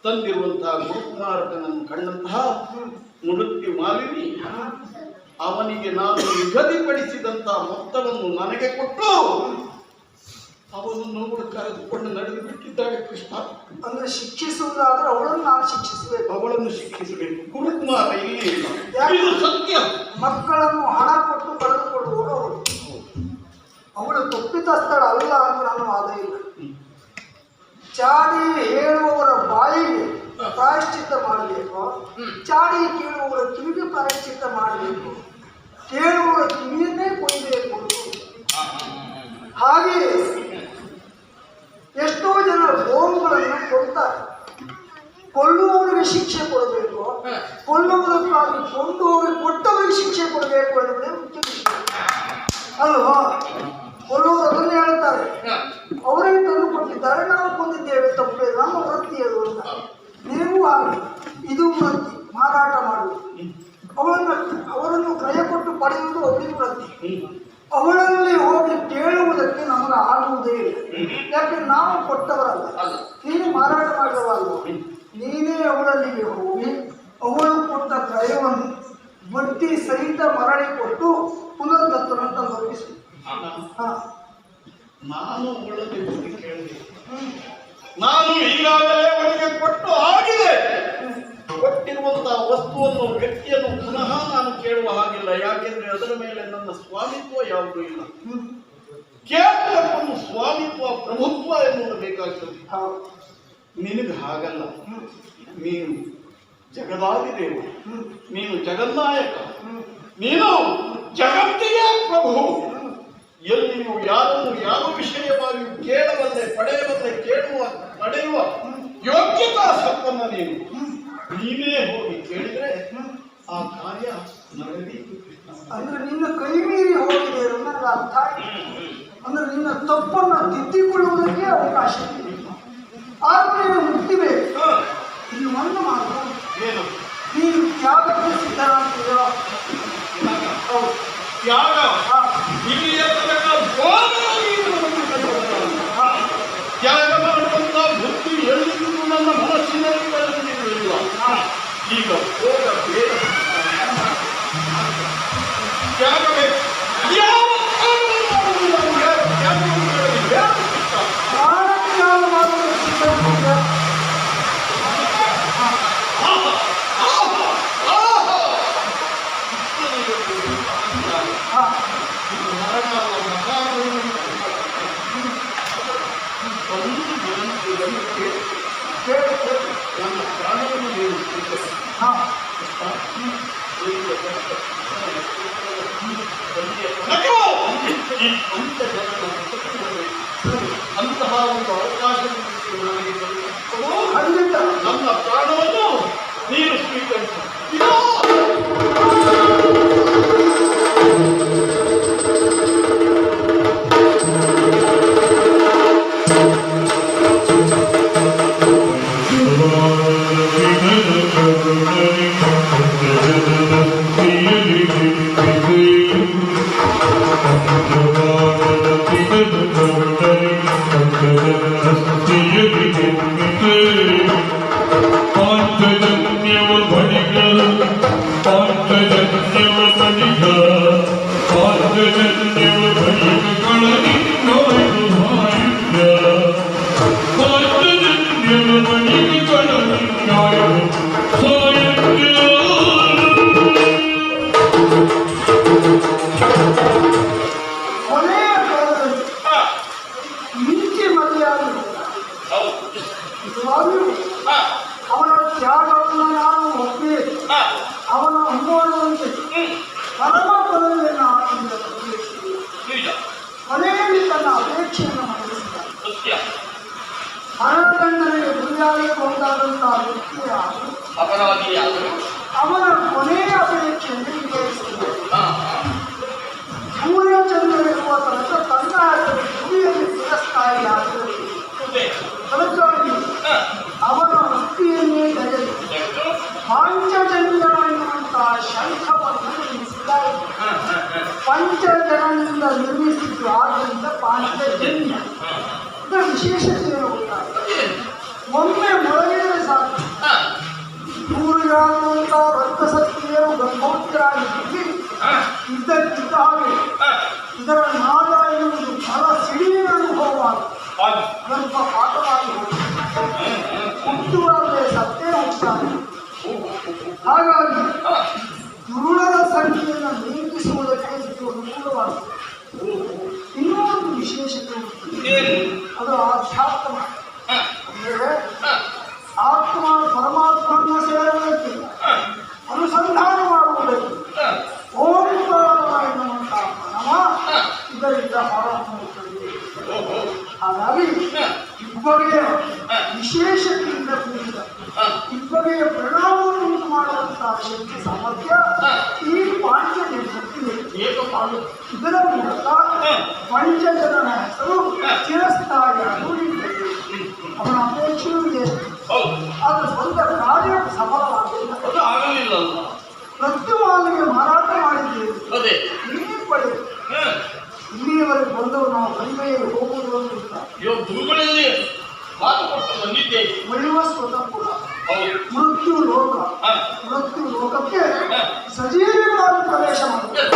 ತಂದಿರುವಂತಹ ಗುರುಕುಮಾರಕನನ್ನು ಕಂಡಂತಹ ಮೃತ್ಯು ಮಾಲಿನಿ ಅವನಿಗೆ ನಾನು ನಿಗದಿಪಡಿಸಿದಂತಹ ಮೊತ್ತವನ್ನು ನನಗೆ ಕೊಟ್ಟು ಅವನನ್ನು ಅವಳು ಕರೆದುಕೊಂಡು ನಡೆದು ಬಿಟ್ಟಿದ್ದಾಳೆ. ಕೃಷ್ಣ, ಅಂದ್ರೆ ಶಿಕ್ಷಿಸುವುದಾದ್ರೆ ಅವಳನ್ನು ನಾನು ಶಿಕ್ಷಿಸಬೇಕು, ಅವಳನ್ನು ಶಿಕ್ಷಿಸಬೇಕು. ಗುರುಕುಮಾರ ಇಲ್ಲಿ ಇಲ್ಲ, ಇದು ಸತ್ಯ. ಮಕ್ಕಳನ್ನು ಹಣ ಕೊಟ್ಟು ಕಳೆದುಕೊಳ್ಳುವವರು ಅವಳು. ಅವಳು ತಪ್ಪಿತಸ್ಥಳ ಅಲ್ಲ ಅಂತ ನಾನು ವಾದ ಇಲ್ಲ. ಚಾಡಿ ಹೇಳುವವರ ಬಾಯಿಗೆ ಪ್ರಾಯಶ್ಚಿತ್ತ ಮಾಡಬೇಕು, ಚಾಡಿ ಕೇಳುವವರ ಕಿವಿಗೆ ಪ್ರಾಯಶ್ಚಿತ್ತ ಮಾಡಬೇಕು, ಕೇಳುವವರ ಕಿವಿಯನ್ನೇ ಕೊಯ್ಯಬೇಕು. ಹಾಗೆ ಎಷ್ಟೋ ಜನ ಗೋವುಗಳನ್ನು ಕೊಡ್ತಾರೆ. ಕೊಲ್ಲುವವರಿಗೆ ಶಿಕ್ಷೆ ಕೊಡಬೇಕು, ಕೊಲ್ಲುವುದಕ್ಕಾಗಿ ಕೊಂಡು ಹೋಗಿ ಕೊಟ್ಟವರಿಗೆ ಶಿಕ್ಷೆ ಕೊಡಬೇಕು ಅನ್ನೋದೇ ಮುಖ್ಯ ವಿಷಯ ಅಲ್ವಾ? ಕೊಲ್ಲುವರು ಅದನ್ನೇ ಹೇಳ್ತಾರೆ, ಅವರೇ ತಂದು ಕೊಟ್ಟಿದ್ದಾರೆ, ನಾವು ಕೊಂದಿದ್ದೇವೆ, ತಪ್ಪೇ, ನಮ್ಮ ವೃತ್ತಿ ಅದು ಅಂತ. ನೀವು ಹಾಗೆ, ಇದು ವೃತ್ತಿ, ಮಾರಾಟ ಮಾಡುವುದು. ಅವರನ್ನು ಕ್ರಯ ಕೊಟ್ಟು ಪಡೆಯುವುದು ಅವರಿಗೆ ವೃತ್ತಿ. ಅವಳಲ್ಲಿ ಹೋಗಿ ಕೇಳುವುದಕ್ಕೆ ನಮಗೆ ಆಗುವುದೇ ಇಲ್ಲ. ಯಾಕೆ? ನಾವು ಕೊಟ್ಟವರಲ್ಲ, ನೀನು ಮಾರಾಟ ಮಾಡಿದವಲ್ಲ. ನೀನೇ ಅವಳಲ್ಲಿಗೆ ಹೋಗಿ ಅವಳು ಕೊಟ್ಟ ಕ್ರಯವನ್ನು ಬಡ್ಡಿ ಸಹಿತ ಮರಳಿ ಕೊಟ್ಟು ಪುನರ್ದತ್ತನಂತ ಲೋಪಿಸು. ನಾನು ಅವಳಲ್ಲಿ ಹೋಗಿ ಕೇಳಿದೆ, ನಾನು ಈಗಾಗಲೇ ಅವಳಿಗೆ ಕೊಟ್ಟು ಆಗಿದೆ. ಕೊಟ್ಟಿರುವಂತಹ ವಸ್ತುವನ್ನು, ವ್ಯಕ್ತಿಯನ್ನು ಪುನಃ ನಾನು ಕೇಳುವ ಹಾಗಿಲ್ಲ. ಯಾಕೆಂದ್ರೆ ಅದರ ಮೇಲೆ ನನ್ನ ಸ್ವಾಮಿತ್ವ ಯಾವುದೂ ಇಲ್ಲ. ಕೇವಲ ಒಂದು ಸ್ವಾಮಿತ್ವ, ಪ್ರಭುತ್ವ ಎನ್ನುವುದು ಬೇಕಾಗ್ತದೆ. ನಿನಗೆ ಹಾಗಲ್ಲ. ನೀನು ಜಗದಾದಿದೇವ, ನೀನು ಜಗನ್ನಾಯಕ, ನೀನು ಜಗತ್ತಿಗೆ ಪ್ರಭು. ಎಲ್ಲಿಯೂ ಯಾರನ್ನು ಯಾವ ವಿಷಯವಾಗಿ ಕೇಳಬಲ್ಲೆ ಪಡೆಯಬಲ್ಲೆ ಕೇಳುವ ಪಡೆಯುವ ಯೋಗ್ಯತಾ ಸಂಪನ್ನ ನೀನು. ನೀವೇ ಹೋಗಿ ಕೇಳಿದ್ರೆ ಆ ಕಾರ್ಯ ನಡೆದೀತು. ಅಂದ್ರೆ ನಿನ್ನ ಕೈ ಮೀರಿ ಹೋಗಿದೆ ಅನ್ನೋದು ನನಗೆ ಅರ್ಥ ಆಯ್ತು. ಅಂದ್ರೆ ನಿನ್ನ ತಪ್ಪನ್ನು ತಿದ್ದಿಕೊಳ್ಳುವುದಕ್ಕೆ ಅವಕಾಶ ಇದೆ. ಆದ್ರೆ ಮುಕ್ತಿಬೇಕು. ಇಲ್ಲಿ ಒಂದು ಮಾತು, ಏನು ನೀನು ತ್ಯಾಗಕ್ಕೆ ಸಿದ್ಧರಾಗ್ತೀಯೋ? ಹೌದು. ತ್ಯಾಗ ಇಲ್ಲಿಯ ತನಕ ತ್ಯಾಗ ಮಾಡುವಂತ ಬುದ್ಧಿ ಎಲ್ಲಿಗೂ ನನ್ನ ಮನಸ್ಸಿನಲ್ಲಿ ಬೆಳೆದಿರಲಿಲ್ಲ. ಈಗ ಹೋಗ ಬೇಡ, ತ್ಯಾಗ ಬೇಕು. ಪ್ರಾಣತ್ಯಾಗ ಮಾಡುವುದಕ್ಕೆ ಸಿದ್ಧರಾಗ್ತೀಯೋ? ನನ್ನ ಪ್ರಾಣವನ್ನು ನೀವು ಅಂತಹ ಒಂದು ಅವಕಾಶ ನನಗೆ ಖಂಡಿತ ನನ್ನ ಪ್ರಾಣವನ್ನು ನೀನು ಸ್ವೀಕರಿಸ. ಕೊನೆಯ ಕಾಲದಲ್ಲಿ ಮಿಂಚಿ ಮದುವೆಯಾಗಿ ನಿಜವಾಗಿಯೂ ಅವನ ತ್ಯಾಗವನ್ನು ನಾನು ಒಪ್ಪಿ ಅವನ ಅನುಭವವಂತೆ ಪರಮ ಪದವಿಯನ್ನು ಕೊನೆಯಲ್ಲಿ ತನ್ನ ಅಪೇಕ್ಷೆಯನ್ನು ಮಂಡಿಸಿದ ಮರಣದಂಡನೆಗೆ ಗುರಿಯಾಗಬಹುದಾದಂತಹ ವ್ಯಕ್ತಿಯಾಗಿ ಅಪರಾಧಿಯಾದರು. ಅವನ ಕೊನೆಯ ಅಪೇಕ್ಷೆಯನ್ನು ಈಡೇರಿಸಿದರು. ಸೂರ್ಯಚಂದ್ರನಿರುವ ತನಕ ತನ್ನ ಗುರಿಯಲ್ಲಿ ಸ್ಥಿರಸ್ಥಾಯಿಯಾಗಬೇಕು. ಅದಕ್ಕಾಗಿ ಅವನ ವೃತ್ತಿಯನ್ನೇ ತೆಗೆದು ಪಾಂಚಜನ್ಯ ಎನ್ನುವಂತಹ ಶಂಖವನ್ನು ನಿರ್ಮಿಸಿದ್ದಾರೆ. ಪಂಚಜನದಿಂದ ನಿರ್ಮಿಸಿದ್ದು ಆದ್ದರಿಂದ ಪಾಂಚಜನ್ಯ. ಇದರ ವಿಶೇಷತೆಯನ್ನು ಗೊತ್ತಾಗುತ್ತೆ. ಒಮ್ಮೆ ಮೊಳಗಿದರೆ ಸಾಕು, ಸೂರ್ಯಾಗುವಂತಹ ರಕ್ತಶಕ್ತಿಯು ಗರ್ಭೋತ್ತರಾಗಿ ಇದ್ದಕ್ಕಿದ್ದ ಹಾಗೆ ಇದರ ನಾದ ಎನ್ನುವುದು ಬಹಳ ಸಿಡಿಲಿನ ಅನುಭವವಾಗಿ ಗರ್ಭಪಾತವಾಗಿ ಹುಟ್ಟುವಾಗಲೇ ಸತ್ತೇ ಹೋಗ್ತಾನೆ. ಹಾಗಾಗಿ ದುರುಳರ ಸಂಖ್ಯೆಯನ್ನು ನಿಯಂತ್ರಿಸುವುದಕ್ಕೆ ಇದು ಅನುಕೂಲವಾಗಿದೆ. ಇನ್ನೂ ಒಂದು ವಿಶೇಷತೆ ಉಂಟು, ಅದು ಆಧ್ಯಾತ್ಮ. ಅಂದರೆ ಆತ್ಮ ಪರಮಾತ್ಮನ ಸೇರುವುದಕ್ಕೆ ಅನುಸಂಧಾನ ಮಾಡುವುದಕ್ಕೆ ಓಂಕಾರ ಎನ್ನುವಂತಹ ಪ್ರಣವ ಇದರಿಂದ ಹೊರಹೊಮ್ಮುತ್ತದೆ. ಹಾಗಾಗಿ ಇಬ್ಬಗೆಯ ವಿಶೇಷತೆಯಿಂದ ಕೂಡಿದ ಇಬ್ಬಗೆಯ ಪರಿಣಾಮವನ್ನು ಉಂಟು ಮಾಡುವಂತಹ ಶಕ್ತಿ ಸಾಮರ್ಥ್ಯ ಈ ಪಾಂಚಜನ್ಯಕ್ಕೆ ಏಕಪಾಲು. ಇದರ ಮೂಲಕ ಪಂಚಜನ ಹೆಸರು ಚಿರಸ್ಥಾಯಿಯಾಗಿ ಉಳಿಯುತ್ತದೆ. ಅವನ ಅಪೇಕ್ಷೆಯೂ ಇದೆ, ಆದರೆ ಸ್ವಂತ ಕಾರ್ಯ ಸಫಲವಾಗಲಿಲ್ಲ. ಅದು ಆಗಲಿಲ್ಲ. ಪ್ರತ್ಯುಮಾನಿಗೆ ಮಾರಾಟ ಮಾಡಿದ್ದೇವೆ, ಅದೇ ನೀನೇ ಪಡೆದು ಇಲ್ಲಿಯವರೆಗೆ ಬಂದವರು ನಾವು ಕಡಿಮೆಯಲ್ಲಿ ಹೋಗುವುದು ಅಂತ ಗುರುಗಳಲ್ಲಿ ಮಾತು ಕೊಟ್ಟು ಬಂದಿದ್ದೇವೆ. ಉಳಿಯುವ ಸ್ವತಃ ಕೂಡ ಹೌದು. ಮೃತ್ಯು ಲೋಕ, ಮೃತ್ಯು ಲೋಕಕ್ಕೆ ಸಜೀವವಾಗಿ ಪ್ರವೇಶ ಮಾಡುತ್ತದೆ.